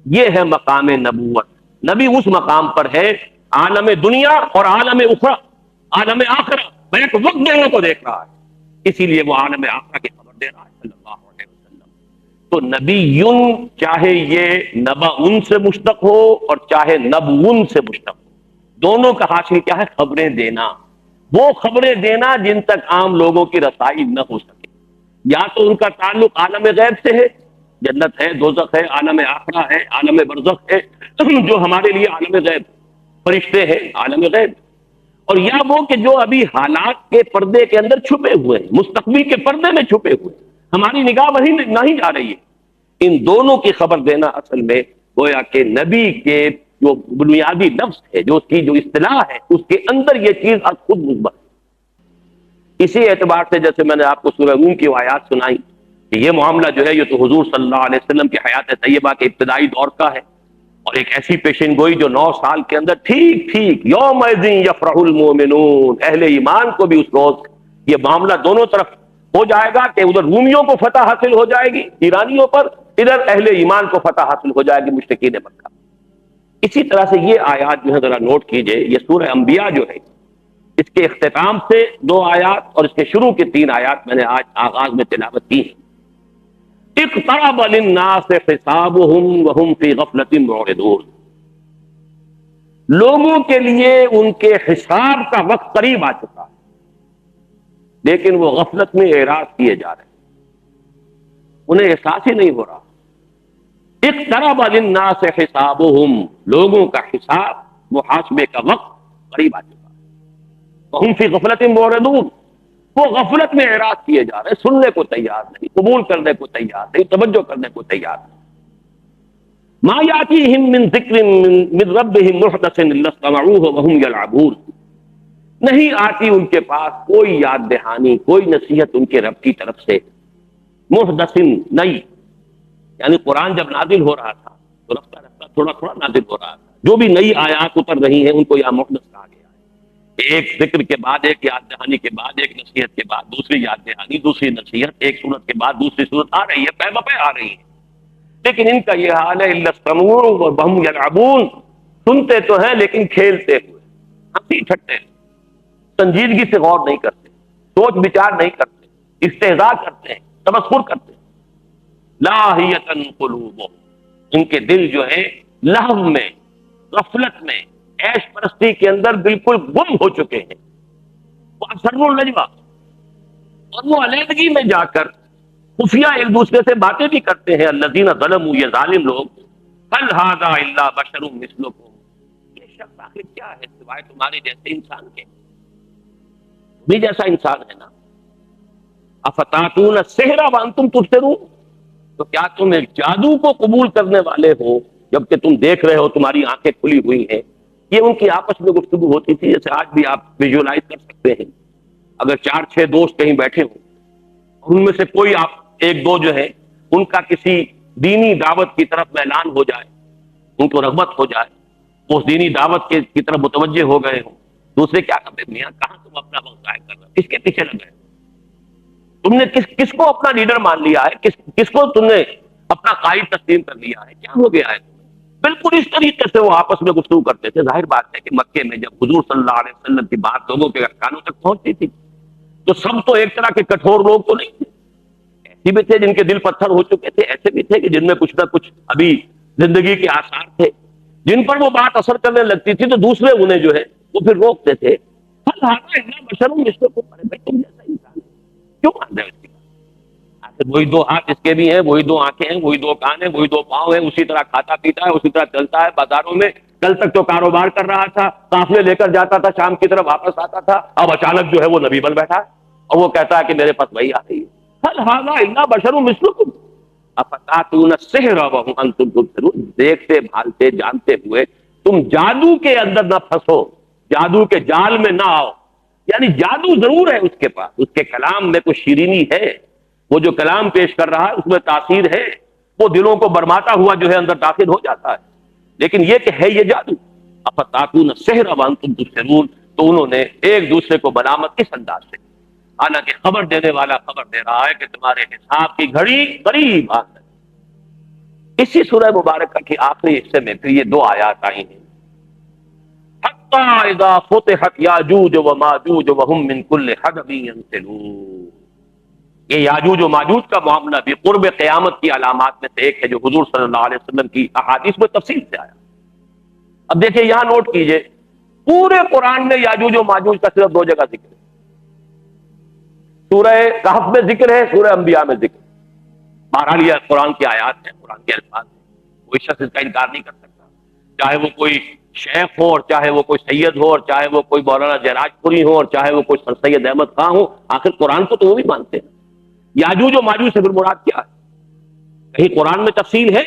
یہ ہے مقام نبوت۔ نبی اس مقام پر ہے، عالم دنیا اور عالم اخرى، عالم آخرہ، بیک وقت دونوں کو دیکھ رہا ہے، اسی لیے وہ عالم آخرہ کی خبر دے رہا ہے صلی اللہ علیہ وسلم۔ تو نبی چاہے یہ نبا ان سے مشتق ہو اور چاہے نبون سے مشتق ہو، دونوں کا حاصل کیا ہے؟ خبریں دینا، وہ خبریں دینا جن تک عام لوگوں کی رسائی نہ ہو سکے۔ یا تو ان کا تعلق عالم غیب سے ہے، جنت ہے، دوزخ ہے، عالم آخرہ ہے، عالم برزخ ہے، جو ہمارے لیے عالم غیب، فرشتے ہیں، عالم غیب، اور یا وہ کہ جو ابھی حالات کے پردے کے اندر چھپے ہوئے ہیں، مستقبل کے پردے میں چھپے ہوئے ہیں، ہماری نگاہ وہی نہیں جا رہی ہے۔ ان دونوں کی خبر دینا اصل میں گویا کہ نبی کے جو بنیادی لفظ ہے، جو اس کی جو اصطلاح ہے، اس کے اندر یہ چیز از خود مثبت ہے۔ اسی اعتبار سے جیسے میں نے آپ کو سورہ روم کی آیات سنائی کہ یہ معاملہ جو ہے یہ تو حضور صلی اللہ علیہ وسلم کی حیات طیبہ کے ابتدائی دور کا ہے، اور ایک ایسی پیشن گوئی جو 9 سال کے اندر ٹھیک یومئذ یفرح المؤمنون، اہل ایمان کو بھی اس روز یہ معاملہ دونوں طرف ہو جائے گا کہ ادھر رومیوں کو فتح حاصل ہو جائے گی ایرانیوں پر، ادھر اہل ایمان کو فتح حاصل ہو جائے گی مشرکین مکہ۔ اسی طرح سے یہ آیات جو ہے ذرا نوٹ کیجئے، یہ سورہ انبیاء جو ہے اس کے اختتام سے 2 آیات اور اس کے شروع کے 3 آیات میں نے آج آغاز میں تلاوت کی ہیں۔ اقترب للناس حسابهم وهم في غفلة معرضون، لوگوں کے لیے ان کے حساب کا وقت قریب آ چکا ہے، لیکن وہ غفلت میں اعراض کیے جا رہے ہیں، انہیں احساس ہی نہیں ہو رہا۔ اقترب للناس حسابهم، لوگوں کا حساب، محاسبے کا وقت قریب آ چکا ہے، وهم في غفلة معرضون، وہ غفلت میں اعراض کیے جا رہے ہیں، سننے کو تیار نہیں، قبول کرنے کو تیار نہیں، توجہ کرنے کو تیار نہیں۔ ما یاتیہم من ذکر من ربہم محدث الا استمعوہ وہم یلعبون، نہیں آتی ان کے پاس کوئی یاد دہانی، کوئی نصیحت ان کے رب کی طرف سے، محدث نئی، یعنی قرآن جب نازل ہو رہا تھا تو رفتہ رفتہ تھوڑا تھوڑا نازل ہو رہا تھا، جو بھی نئی آیات اتر رہی ہیں ان کو یا محدث کہا گیا ہے۔ ایک ذکر کے بعد ایک یاد دہانی کے بعد ایک نصیحت کے بعد دوسری یاد دہانی، دوسری نصیحت، ایک صورت کے بعد دوسری صورت آ رہی ہے، پہ بپے آ رہی ہے، لیکن ان کا یہ حال ہے الا استمعوا وهم یلعبون، سنتے تو ہیں لیکن کھیلتے ہوئے، ہنسی ٹھٹے، سنجیدگی سے غور نہیں کرتے، سوچ بچار نہیں کرتے، استہزاء کرتے ہیں، تمسخر کرتے ہیں۔ لاہیتن قلوبہم، ان کے دل جو ہے لہو میں، غفلت میں، عیش پرستی کے اندر بالکل گم ہو چکے ہیں۔ وَأَسَرُّوا النَّجْوَىٰ، اور وہ علیحدگی میں جا کر خفیہ ایک دوسرے سے باتیں بھی کرتے ہیں۔ الذین ظلموا، یہ ظالم لوگ، هل هذا الا بشر مثلکم، یہ شخص آخر کیا ہے سوائے تمہارے جیسے انسان کے، بھی جیسا انسان ہے نا۔ افتاتون السحر وانتم تبصرون، تو کیا تم ایک جادو کو قبول کرنے والے ہو جبکہ تم دیکھ رہے ہو، تمہاری آنکھیں کھلی ہوئی ہیں۔ یہ ان کی آپس میں گفتگو ہوتی تھی، جیسے آج بھی آپ ویژولائز کر سکتے ہیں۔ اگر 4-6 دوست کہیں بیٹھے ہوں اور ان میں سے کوئی آپ ایک دو جو ہے ان کا کسی دینی دعوت کی طرف میلان ہو جائے، ان کو رغبت ہو جائے، وہ اس دینی دعوت کی طرف متوجہ ہو گئے ہوں، دوسرے کیا کرتے، میاں کہاں تم اپنا وقت ضائع کر رہے ہو، کس کے پیچھے لگ رہے ہو، تم نے کس کو اپنا لیڈر مان لیا ہے، کس کو تم نے اپنا قائد تسلیم کر لیا ہے، کیا ہو گیا ہے تمہیں؟ بالکل اس طریقے سے وہ آپس میں گفتگو کرتے تھے۔ ظاہر بات ہے کہ مکے میں جب حضور صلی اللہ علیہ وسلم کی بات لوگوں کے کانوں تک پہنچتی تھی تو سب تو ایک طرح کے کٹھور لوگ تو نہیں تھے، ایسے بھی تھے جن کے دل پتھر ہو چکے تھے، ایسے بھی تھے کہ جن میں کچھ نہ کچھ ابھی زندگی کے آثار تھے، جن پر وہ بات اثر کرنے لگتی تھی تو دوسرے انہیں جو ہے وہ پھر روکتے تھے۔ ہل ھذا الا بشر مثلکم، ارے بھائی تم جیسا انسان ہے، کیوں مان رہے ہو اس کی بات؟ آخر وہی دو ہاتھ اس کے بھی ہیں، وہی دو آنکھیں ہیں، وہی دو کان ہیں، وہی دو پاؤں ہیں، اسی طرح کھاتا پیتا ہے، اسی طرح چلتا ہے بازاروں میں، کل تک تو کاروبار کر رہا تھا، قافلے لے کر جاتا تھا، شام کی طرف واپس آتا تھا، اب اچانک جو ہے وہ نبی بن بیٹھا ہے اور وہ کہتا ہے کہ میرے پاس وہی آ رہی ہے۔ ہل ھذا الا بشر مثلکم افتاتون السحر وانتم تبصرون، دیکھتے بھالتے جانتے ہوئے تم جادو کے اندر نہ پھنسو، جادو کے جال میں نہ آؤ۔ یعنی جادو ضرور ہے اس کے پاس، اس کے کلام میں کچھ شیرینی ہے، وہ جو کلام پیش کر رہا ہے اس میں تاثیر ہے، وہ دلوں کو برماتا ہوا جو ہے اندر داخل ہو جاتا ہے، لیکن یہ کہ ہے یہ جادو۔ افتاتون السحر وانتم تبصرون، تو انہوں نے ایک دوسرے کو ملامت اس انداز سے، حالانکہ خبر دینے والا خبر دے رہا ہے کہ تمہارے حساب کی گھڑی قریب آ گئی۔ اسی سورہ مبارکہ کے آخری حصے میں پھر یہ 2 آیات آئی ہیں، حتی اذا فتحت یاجوج وماجوج وهم من کل حدب ینسلون۔ یہ یاجوج و ماجوج کا معاملہ بھی قرب قیامت کی علامات میں سے ایک ہے جو حضور صلی اللہ علیہ وسلم کی احادیث میں تفصیل سے آیا۔ اب دیکھیں یہاں نوٹ کیجئے، پورے قرآن میں یاجوج و ماجوج کا صرف 2 جگہ ذکر ہے، سورہ کہف میں ذکر ہے، سورہ انبیاء میں ذکر ہے۔ بہرحال یہ قرآن کی آیات ہیں، قرآن کے الفاظ ہیں، کوئی شخص اس کا انکار نہیں کر سکتا، چاہے وہ کوئی شیخ ہو اور چاہے وہ کوئی سید ہو اور چاہے وہ کوئی مولانا جیراج پوری ہو اور چاہے وہ کوئی سر سید احمد خاں ہو، آخر قرآن کو تو وہ بھی مانتے ہیں۔ یاجوج و ماجوج سے پھر مراد کیا ہے؟ کہیں قرآن میں تفصیل ہے؟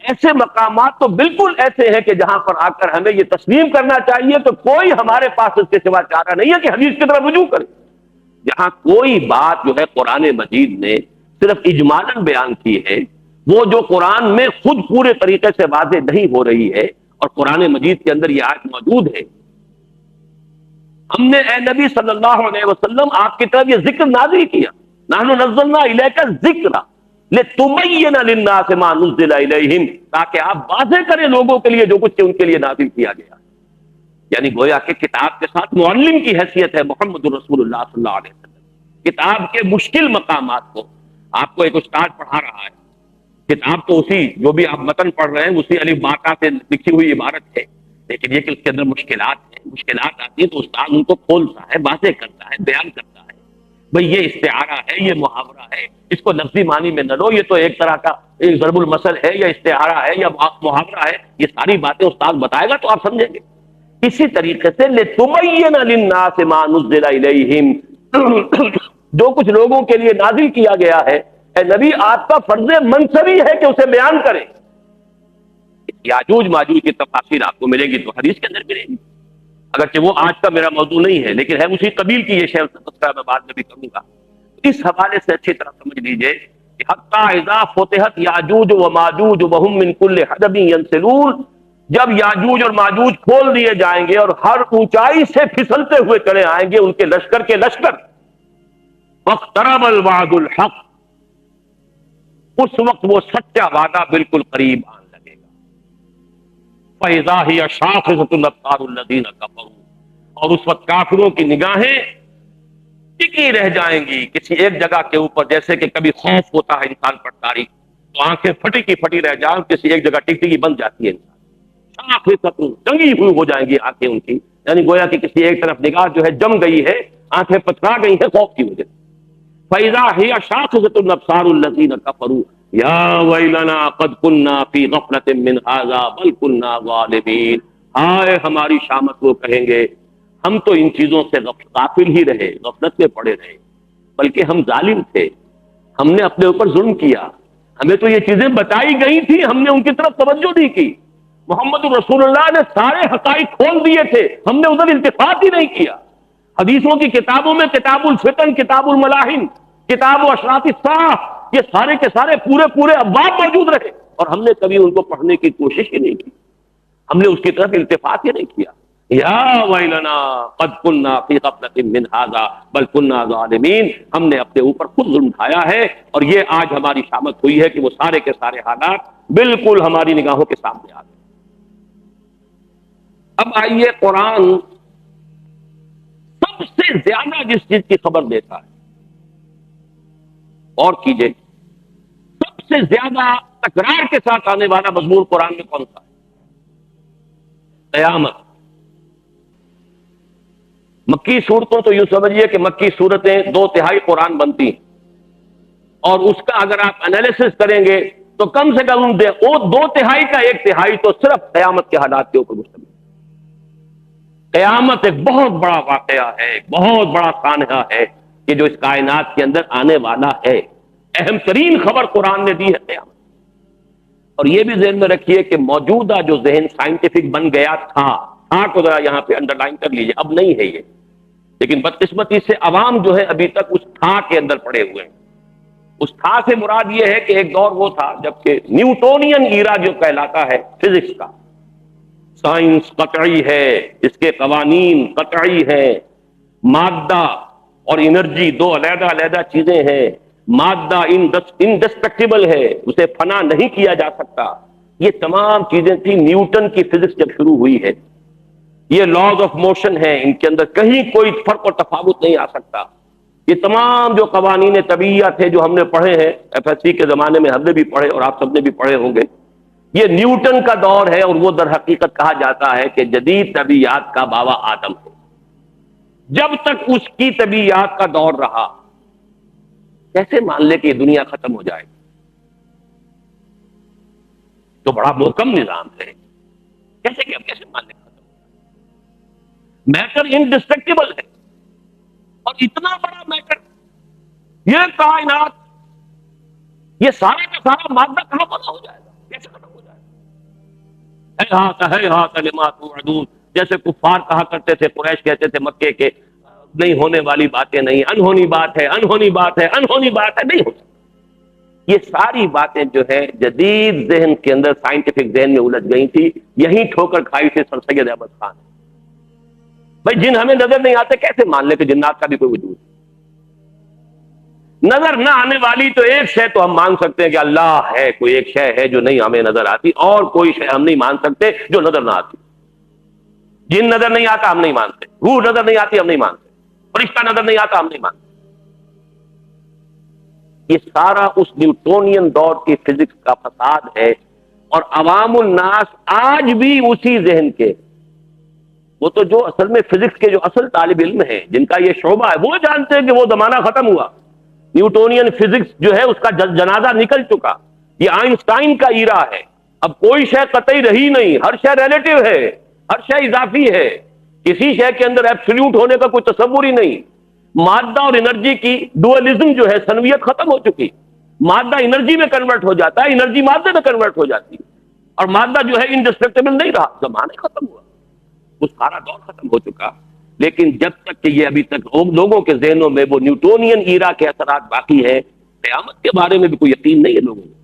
ایسے مقامات تو بالکل ایسے ہیں کہ جہاں پر آ کر ہمیں یہ تسلیم کرنا چاہیے کہ کوئی ہمارے پاس اس کے سوا چارہ نہیں ہے کہ حدیث کی طرف رجوع کرے۔ جہاں کوئی بات جو ہے قرآن مجید نے صرف اجمالاً بیان کی ہے، وہ جو قرآن میں خود پورے طریقے سے واضح نہیں ہو رہی ہے اور قرآن مجید کے اندر یہ آیت موجود ہے، ہم نے اے نبی صلی اللہ علیہ وسلم آپ کی طرف یہ ذکر نازل کیا، نحن نزلنا الیک الذکر لتبین للناس ما نزل الیہم، تاکہ آپ واضح کریں لوگوں کے لیے جو کچھ ان کے لیے نازل کیا گیا۔ یعنی گویا کہ کتاب کے ساتھ معلم کی حیثیت ہے محمد رسول اللہ صلی اللہ علیہ وسلم۔ کتاب کے مشکل مقامات کو آپ کو ایک استاد پڑھا رہا ہے، کتاب تو اسی جو بھی آپ متن پڑھ رہے ہیں اسی الف با تا سے لکھی ہوئی عبارت ہے، لیکن یہ کہ اس کے اندر مشکلات ہیں، مشکلات آتی ہیں تو استاد ان کو کھولتا ہے، واضح کرتا ہے، بیان کرتا ہے، بھئی یہ استعارہ ہے، یہ محاورہ ہے، اس کو لفظی معنی میں نہ لو، یہ تو ایک طرح کا ایک ضرب المثل ہے یا استعارہ ہے یا محاورہ ہے، یہ ساری باتیں استاد بتائے گا تو آپ سمجھیں گے۔ اسی طریقے سے لِتُبَيِّنَ لِلنَّاسِ مَا نُزِّلَ إِلَيْهِمْ، جو کچھ لوگوں کے لیے نازل کیا گیا ہے، اے نبی آپ کا فرض منصبی ہے کہ اسے بیان کریں۔ یاجوج ماجوج کی تفاصیر آپ کو ملے گی تو حدیث کے اندر ملے گی، اگرچہ وہ آج کا میرا موضوع نہیں ہے، لیکن ہے اسی قبیل کی یہ شے، تذکرہ میں بعد میں بھی کروں گا۔ اس حوالے سے اچھی طرح سمجھ لیجئے کہ حتی اذا فتحت یاجوج و ماجوج وهم من کل حدب ینسلون، جب یاجوج اور ماجوج کھول دیے جائیں گے اور ہر اونچائی سے پھسلتے ہوئے چلے آئیں گے ان کے لشکر کے لشکر، واقترب الوعد الحق، اس وقت وہ سچا وعدہ بالکل قریب آن لگے گا۔ فَإِذَا هِيَ شَاخِصَةٌ أَبْصَارُ الَّذِينَ كَفَرُوا، اور اس وقت کافروں کی نگاہیں ٹکی رہ جائیں گی کسی ایک جگہ کے اوپر، جیسے کہ کبھی خوف ہوتا ہے انسان پر تاریخ تو آنکھیں پھٹی کی پھٹی رہ جائیں، کسی ایک جگہ ٹکی بن جاتی ہے انسان، شاخ ٹنگی ہوئی ہو جائیں گی آنکھیں ان کی، یعنی گویا کہ کسی ایک طرف نگاہ جو ہے جم گئی ہے، آنکھیں پتھرا گئی ہیں خوف کی وجہ سے۔ فَإِذَا هِيَ شَاخِصَةٌ أَبْصَارُ الَّذِينَ كَفَرُوا يَا وَيْلَنَا قَدْ كُنَّا فِي غَفْلَةٍ مِّنْ هَٰذَا بَلْ كُنَّا ظَالِمِينَ، ہائے ہماری شامت وہ کہیں گے ہم تو ان چیزوں سے غافل ہی رہے، غفلت میں پڑے رہے، بلکہ ہم ظالم تھے، ہم نے اپنے اوپر ظلم کیا، ہمیں تو یہ چیزیں بتائی گئی تھی، ہم نے ان کی طرف توجہ نہیں کی، محمد رسول اللہ نے سارے حقائق کھول دیے تھے، ہم نے ادھر التفات ہی نہیں کیا۔ حدیثوں کی کتابوں میں کتاب الفتن، کتاب الملاحم، کتاب و اشراط الساعہ، یہ سارے کے سارے پورے ابواب موجود رہے، اور ہم نے کبھی ان کو پڑھنے کی کوشش ہی نہیں کی، ہم نے اس کی طرف التفات ہی نہیں کیا۔ یا ویلنا قد کننا فی غفلۃ من ھذا بل کننا ظالمین، ہم نے اپنے اوپر خود ظلم اٹھایا ہے، اور یہ آج ہماری شامت ہوئی ہے کہ وہ سارے کے سارے حالات بالکل ہماری نگاہوں کے سامنے آ گئے۔ اب آئیے، قرآن سب سے زیادہ جس چیز کی خبر دیتا ہے، اور کیجئے سب سے زیادہ تکرار کے ساتھ آنے والا مضمون قرآن میں کون سا ہے؟ قیامت۔ مکی صورتوں تو یوں سمجھیے کہ مکی صورتیں 2/3 قرآن بنتی ہیں، اور اس کا اگر آپ انالیسس کریں گے تو کم سے کم وہ 2/3 کا 1/3 تو صرف قیامت کے حالات کے اوپر مشتمل ہے۔ قیامت ایک بہت بڑا واقعہ ہے، ایک بہت بڑا سانحہ ہے کہ جو اس کائنات کے اندر آنے والا ہے، اہم ترین خبر قرآن نے دی ہے قیامت۔ اور یہ بھی ذہن میں رکھیے کہ موجودہ جو ذہن سائنٹیفک بن گیا تھا کو ذرا یہاں پہ انڈر لائن کر لیجیے، اب نہیں ہے یہ، لیکن بدقسمتی سے عوام جو ہے ابھی تک اس تھا کے اندر پڑے ہوئے ہیں۔ اس تھا سے مراد یہ ہے کہ ایک دور وہ تھا جبکہ نیوٹونین ایرا جو کہلاتا ہے فزکس کا، سائنس قطعی ہے، اس کے قوانین قطعی ہیں، مادہ اور انرجی دو علیحدہ علیحدہ چیزیں ہیں، مادہ انڈسٹرکٹیبل ہے، اسے فنا نہیں کیا جا سکتا، یہ تمام چیزیں تھی۔ نیوٹن کی فزکس جب شروع ہوئی ہے، یہ لاز آف موشن ہے، ان کے اندر کہیں کوئی فرق اور تفاوت نہیں آ سکتا، یہ تمام جو قوانین طبیعیہ تھے جو ہم نے پڑھے ہیں FSC کے زمانے میں، ہم نے بھی پڑھے اور آپ سب نے بھی پڑھے ہوں گے، یہ نیوٹن کا دور ہے، اور وہ در حقیقت کہا جاتا ہے کہ جدید طبیعیات کا بابا آدم ہے۔ جب تک اس کی طبیعیات کا دور رہا، کیسے مان لے کہ یہ دنیا ختم ہو جائے؟ تو بڑا محکم نظام ہے، کیسے مان لے ختم ہو جائے؟ میٹر انڈسٹرکٹیبل ہے، اور اتنا بڑا میٹر، یہ کائنات، یہ سارا کا سارا مادہ کہاں بنا ہو جائے گا؟ کیسے ختم ہو جائے گا؟ ہے ہاتھ لما توعدون، جیسے کفار کہا کرتے تھے، قریش کہتے تھے مکے کے، نہیں ہونے والی باتیں نہیں، انہونی بات ہے، انہونی بات ہے، انہونی بات ہے، نہیں ہو سکتی۔ یہ ساری باتیں جو ہے جدید ذہن کے اندر، سائنٹیفک ذہن میں الجھ گئی تھی، یہی ٹھوکر کھائی تھی سر سید احمد خان۔ بھائی جن ہمیں نظر نہیں آتے، کیسے مان لے کہ جنات کا بھی کوئی وجود ہے؟ نظر نہ آنے والی تو ایک شے تو ہم مان سکتے ہیں کہ اللہ ہے، کوئی ایک شے ہے جو نہیں ہمیں نظر آتی، اور کوئی شے ہم نہیں مان سکتے جو نظر نہ آتی۔ جن نظر نہیں آتا ہم نہیں مانتے، روح نظر نہیں آتی ہم نہیں مانتے، فرشتہ نظر نہیں آتا ہم نہیں مانتے۔ یہ سارا اس نیوٹونین دور کی فزکس کا فساد ہے، اور عوام الناس آج بھی اسی ذہن کے، وہ تو جو اصل میں فزکس کے جو اصل طالب علم ہیں، جن کا یہ شعبہ ہے، وہ جانتے ہیں کہ وہ زمانہ ختم ہوا، نیوٹونین فزکس جو ہے اس کا جنازہ نکل چکا، یہ آئنسٹائن کا ایرا ہے، اب کوئی شے قطعی رہی نہیں، ہر شے ریلیٹو ہے، ہر شے اضافی ہے، کسی شے کے اندر ایبسولوٹ ہونے کا کوئی تصور ہی نہیں۔ مادہ اور انرجی کی ڈوئلزم جو ہے، سنویت ختم ہو چکی، مادہ انرجی میں کنورٹ ہو جاتا ہے، انرجی مادے میں کنورٹ ہو جاتی ہے، اور مادہ جو ہے انڈسٹرکٹیبل نہیں رہا، زمانہ ختم ہوا، وہ سارا دور ختم ہو چکا۔ لیکن جب تک کہ یہ ابھی تک لوگوں کے ذہنوں میں وہ نیوٹونین ایرا کے اثرات باقی ہیں، قیامت کے بارے میں بھی کوئی یقین نہیں ہے لوگوں کو۔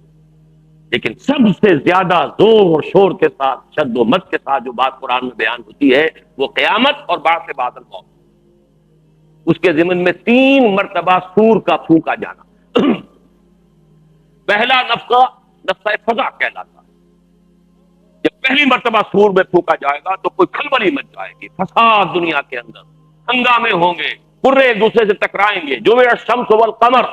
لیکن سب سے زیادہ زور اور شور کے ساتھ، شد و مد کے ساتھ جو بات قرآن میں بیان ہوتی ہے، وہ قیامت اور بعث بعد الموت۔ اس کے ضمن میں 3 مرتبہ سور کا پھونکا جانا۔ پہلا نفخہ نفخہ فزع کہلاتا ہے، جب پہلی مرتبہ سور میں پھونکا جائے گا تو کوئی کھلبلی مچ جائے گی، فساد دنیا کے اندر، ہنگامے ہوں گے، قرے ایک دوسرے سے ٹکرائیں گے، جو الشمس والقمر،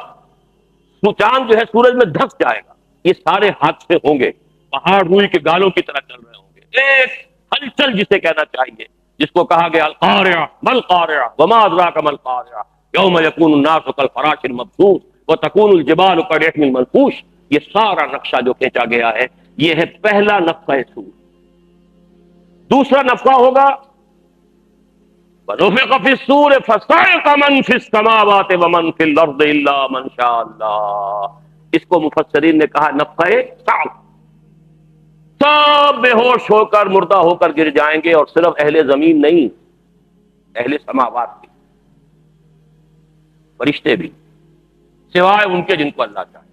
چاند جو ہے سورج میں دھس جائے گا، یہ سارے حادثے ہوں گے، پہاڑ روئی کے گالوں کی طرح چل رہے ہوں گے، ایک ہلچل جسے کہنا چاہیے، جس کو کہا گیا القارعہ ما القارعہ وما ادراک ما القارعہ یوم یکون الناس کالفراش المبثوث وتکون الجبال کالعہن المنفوش، یہ سارا نقشہ جو کھینچا گیا ہے یہ ہے پہلا نفخہ صور۔ دوسرا نفخہ ہوگا وَنُفِخَ فِي الصُّورِ فَصَعِقَ مَن فِي السَّمَاوَاتِ وَمَن فِي الْأَرْضِ إِلَّا مَن شَاءَ اللَّهُ، اس کو مفسرین نے کہا نفخہ صعق، سب بے ہوش ہو کر مردہ ہو کر گر جائیں گے، اور صرف اہل زمین نہیں، اہل سماوات بھی، فرشتے بھی، سوائے ان کے جن کو اللہ چاہے۔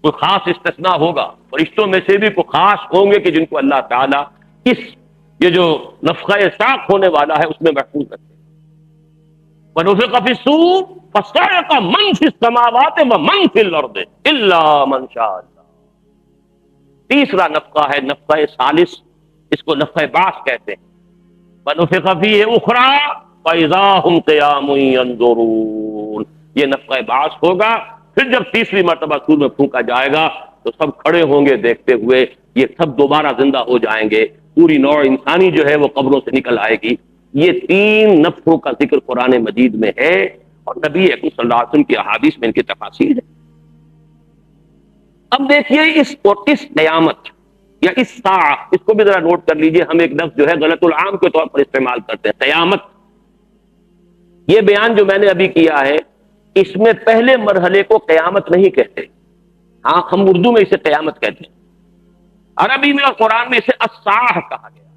کوئی خاص استثناء ہوگا، فرشتوں میں سے بھی کوئی خاص ہوں گے کہ جن کو اللہ تعالیٰ اس یہ جو نفخہ صعق ہونے والا ہے اس میں محفوظ رکھے۔ وَنُفِخَ فِي الصُّورِ فَصَعِقَ مَن فِي السَّمَاوَاتِ وَمَن فِي الْأَرْضِ إِلَّا مَن شَاءَ اللَّهُ۔ تیسرا نفخہ ہے نفخہ ثالث، اس کو نفخہ بعث کہتے ہیں۔ وَنُفِخَ فِيهِ أُخْرَىٰ فَإِذَا هُمْ قِيَامٌ يَنظُرُونَ، یہ نفخہ بعث ہوگا، پھر جب تیسری مرتبہ سور میں پھونکا جائے گا تو سب کھڑے ہوں گے دیکھتے ہوئے، یہ سب دوبارہ زندہ ہو جائیں گے، پوری نوع انسانی جو ہے وہ قبروں سے نکل آئے گی۔ یہ تین نفخوں کا ذکر قرآن مجید میں ہے، اور نبی اکرم صلی اللہ علیہ وسلم کی احادیث میں ان کی تفاصیر ہے۔ اب دیکھیے اس قیامت یا اس ساعہ، اس کو بھی ذرا نوٹ کر لیجئے، ہم ایک لفظ جو ہے غلط العام کے طور پر استعمال کرتے ہیں، قیامت۔ یہ بیان جو میں نے ابھی کیا ہے اس میں پہلے مرحلے کو قیامت نہیں کہتے، ہاں ہم اردو میں اسے قیامت کہتے ہیں، عربی میں اور قرآن میں اسے الساعہ کہا گیا۔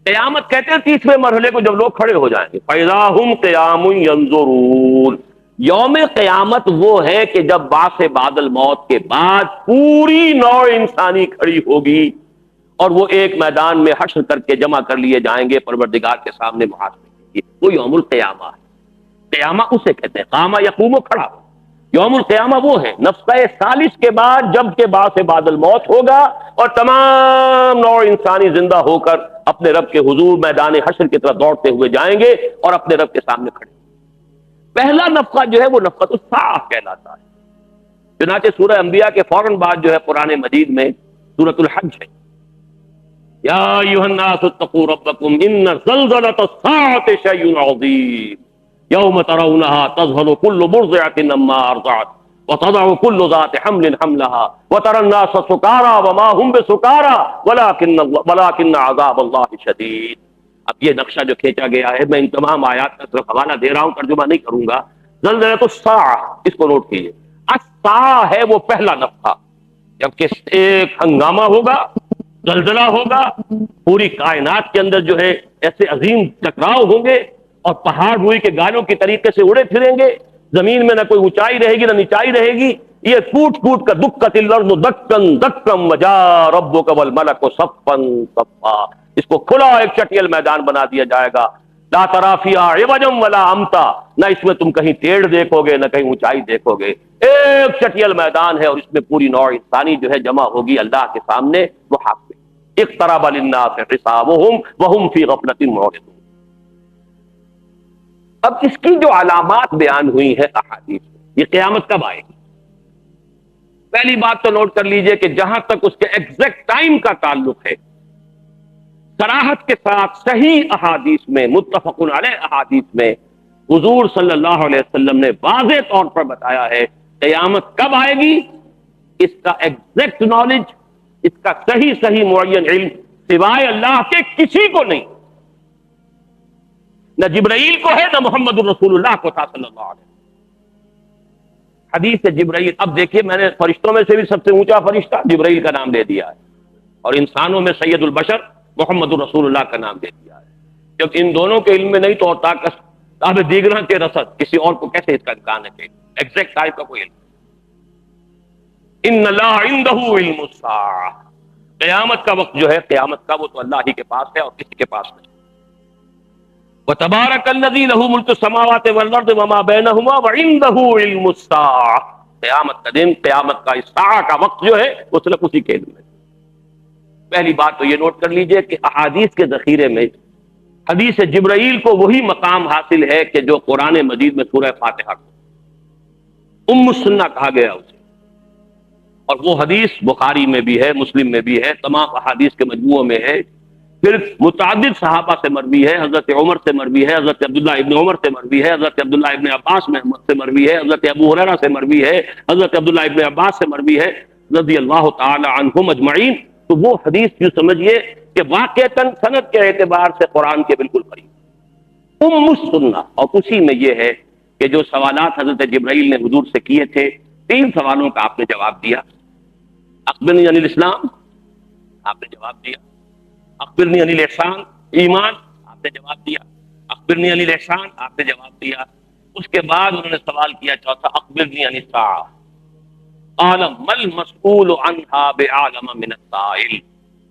قیامت کہتے ہیں تیسرے مرحلے کو جب لوگ کھڑے ہو جائیں گے، فَإِذَا هُمْ قِيَامٌ يَنظُرُونَ، یوم قیامت وہ ہے کہ جب بعث بعد الموت کے بعد پوری نوع انسانی کھڑی ہوگی اور وہ ایک میدان میں حشر کر کے جمع کر لیے جائیں گے پروردگار کے سامنے محاسبے کے لیے، وہ یوم القیامہ ہے۔ قیامہ اسے کہتے ہیں، قامہ یقوم کھڑا۔ یوم القیامہ وہ ہے نفخہ ثالث کے بعد جب کہ بعث بعد الموت ہوگا اور تمام نوع انسانی زندہ ہو کر اپنے رب کے حضور میدان حشر کی طرف دوڑتے ہوئے جائیں گے اور اپنے رب کے سامنے کھڑے۔ پہلا نفخہ جو ہے وہ نفخۃ الصاعق کہلاتا ہے۔ چنانچہ سورہ انبیاء کے فوراً بعد جو ہے قرآن مجید میں سورۃ الحج ہے، یا ایھا الناس اتقوا ربکم ان زلزلۃ الساعۃ شیء عظیم یوم ترونها تذهل كل مرضعة عما ارضعت وتضع كل ذات حمل حملها وترى الناس سكارى وما هم بسكارى ولكن عذاب الله شديد۔ اب یہ نقشہ جو کھینچا گیا ہے، میں ان تمام آیات کا صرف حوالہ دے رہا ہوں، ترجمہ نہیں کروں گا۔ زلزلۃ الساعہ، اس کو نوٹ کیجیے، الساعہ ہے وہ پہلا نفخہ، جبکہ ایک ہنگامہ ہوگا، زلزلہ ہوگا، پوری کائنات کے اندر جو ہے ایسے عظیم ٹکراؤ ہوں گے اور پہاڑ روئی کے گالوں کی طریقے سے اڑے پھریں گے، زمین میں نہ کوئی اونچائی رہے گی نہ نچائی رہے گی، یہ ٹوٹ ٹوٹ کر دکت الارض دکن دکم وجاء ربک والملک صفا صفا، اس کو کھلا ایک چٹیل میدان بنا دیا جائے گا، لا تری فیہا عوجا ولا امتا، نہ اس میں تم کہیں ٹیڑھ دیکھو گے نہ کہیں اونچائی دیکھو گے، ایک چٹیل میدان ہے اور اس میں پوری نوع انسانی جو ہے جمع ہوگی اللہ کے سامنے محاسبے۔ اقترب للناس حسابهم وهم فی غفلۃ معرضون۔ اب اس کی جو علامات بیان ہوئی ہیں احادیث میں، یہ قیامت کب آئے گی؟ پہلی بات تو نوٹ کر لیجئے کہ جہاں تک اس کے ایگزیکٹ ٹائم کا تعلق ہے، صراحت کے ساتھ صحیح احادیث میں، متفق علیہ احادیث میں حضور صلی اللہ علیہ وسلم نے واضح طور پر بتایا ہے قیامت کب آئے گی، اس کا ایگزیکٹ نالج، اس کا صحیح معین علم سوائے اللہ کے کسی کو نہیں، نہ جبرائیل کو ہے نہ محمد الرسول اللہ کو تھا صلی اللہ علیہ وسلم۔ حدیث جبرائیل، اب دیکھیے میں نے فرشتوں میں سے بھی سب سے اونچا فرشتہ جبرائیل کا نام دے دیا ہے، اور انسانوں میں سید البشر محمد الرسول اللہ کا نام دے دیا ہے۔ جب ان دونوں کے علم میں نہیں تو اور دیگراں کے رسد کسی اور کو کیسے اس کا امکان ہے کہ ایگزیکٹ ٹائم کا کوئی علم؟ ان اللہ عندہ علم الساعہ، قیامت کا وقت جو ہے قیامت کا وہ تو اللہ ہی کے پاس ہے اور کسی کے پاس نہیں۔ وَتَبَارَكَ الَّذِي لَهُ مُلْكُ السَّمَاوَاتِ وَالْأَرْضِ وَمَا بَيْنَهُمَا وَعِندَهُ عِلْمُ السَّاعَةِ، قیامت کا دن، قیامت کا اس ساعہ کا وقت جو ہے وہ صرف اسی کے علم میں۔ پہلی بات تو یہ نوٹ کر لیجئے کہ احادیث کے ذخیرے میں حدیث جبرائیل کو وہی مقام حاصل ہے کہ جو قرآن مجید میں سورہ فاتحہ کو ام السنہ کہا گیا اسے، اور وہ حدیث بخاری میں بھی ہے، مسلم میں بھی ہے، تمام احادیث کے مجموعوں میں ہے، پھر متعدد صحابہ سے مروی ہے، حضرت عمر سے مروی ہے، حضرت عبداللہ ابن عمر سے مروی ہے، حضرت عبداللہ ابن عباس سے مروی ہے، حضرت ابو ہریرہ سے مروی ہے، حضرت عبداللہ ابن عباس سے مروی ہے رضی اللہ تعالی عنہم اجمعین۔ تو وہ حدیث یوں سمجھیے کہ واقعتاً سند کے اعتبار سے قرآن کے بالکل قریب ام السنہ، اور اسی میں یہ ہے کہ جو سوالات حضرت جبرائیل نے حضور سے کیے تھے، 3 سوالوں کا آپ نے جواب دیا۔ اخبرنی عن الاسلام، آپ نے جواب دیا۔ اخبرنی عن الاحسان، ایمان، آپ نے جواب دیا۔ اخبرنی عن الاحسان، آپ نے جواب دیا۔ اس کے بعد انہوں نے سوال کیا چوتھا، اخبرنی عن الساعہ قال ما المسئول عنها بعالم من السائل۔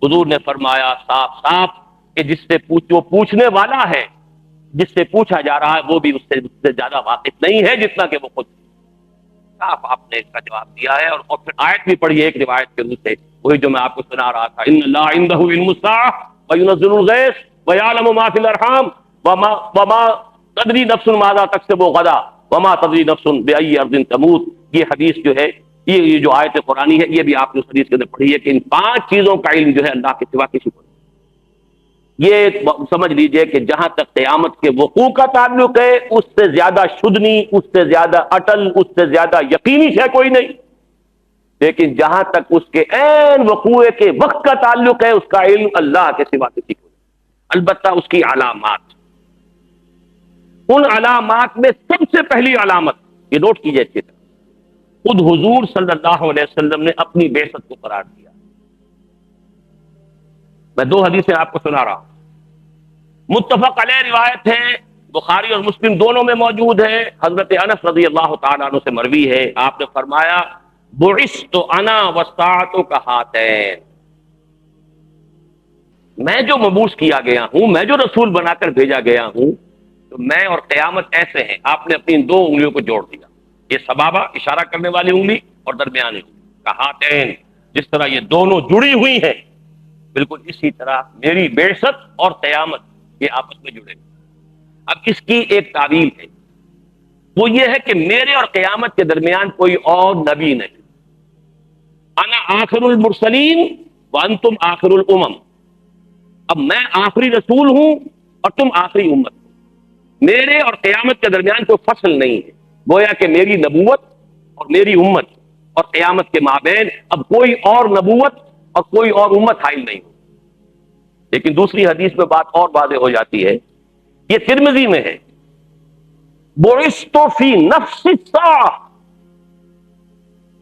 حضور نے فرمایا صاف صاف کہ جس سے وہ پوچھنے والا ہے، جس سے پوچھا جا رہا ہے وہ بھی اس سے زیادہ واقف نہیں ہے جتنا کہ وہ خود۔ صاف آپ نے اس کا جواب دیا ہے، اور پھر آیت بھی پڑھی ہے ایک روایت کے روح سے، وہی جو میں آپ کو سنا رہا تھا، ان اللہ عنده علم الساعة وينزل الغيث ويعلم ما في الارحام وما تدري نفس ماذا تكسب غدا وما تدري نفس بأي ارض تموت۔ یہ حدیث جو ہے، یہ جو آیت قرآنی ہے، یہ بھی آپ نے اس حدیث کے اندر پڑھی ہے کہ ان 5 چیزوں کا علم جو ہے اللہ کے سوا کسی کو نہیں۔ یہ سمجھ لیجئے کہ جہاں تک قیامت کے وقوع کا تعلق ہے، اس سے زیادہ شدنی، اس سے زیادہ اٹل، اس سے زیادہ یقینی شے کوئی نہیں، لیکن جہاں تک اس کے عین وقوع کے وقت کا تعلق ہے، اس کا علم اللہ کے سوا کسی کو نہیں۔ البتہ اس کی علامات، ان علامات میں سب سے پہلی علامت، یہ نوٹ کیجئے اچھی طرح، خود حضور صلی اللہ علیہ وسلم نے اپنی بعثت کو قرار دیا۔ میں 2 حدیثیں آپ کو سنا رہا ہوں، متفق علیہ روایت ہے، بخاری اور مسلم دونوں میں موجود ہے، حضرت انس رضی اللہ تعالیٰ عنہ سے مروی ہے، آپ نے فرمایا بعثت انا والساعۃ کہاتین، میں جو مبعوث کیا گیا ہوں، میں جو رسول بنا کر بھیجا گیا ہوں، تو میں اور قیامت ایسے ہیں۔ آپ نے اپنی 2 انگلیوں کو جوڑ دیا، یہ سبابہ اشارہ کرنے والی انگلی اور درمیانی انگلی، کہاتین، جس طرح یہ دونوں جڑی ہوئی ہیں، بالکل اسی طرح میری بعثت اور قیامت یہ آپس میں جڑے۔ اب اس کی ایک تعویل ہے، وہ یہ ہے کہ میرے اور قیامت کے درمیان کوئی اور نبی نہیں، انا آخر المرسلین وانتم آخر الامم، اب میں آخری رسول ہوں اور تم آخری امت ہو، میرے اور قیامت کے درمیان کوئی فصل نہیں ہے، گویا کہ میری نبوت اور میری امت اور قیامت کے مابین اب کوئی اور نبوت اور کوئی اور امت حائل نہیں ہو۔ لیکن دوسری حدیث میں بات اور واضح ہو جاتی ہے، یہ ترمذی میں ہے، بعثت فی نفس الساعہ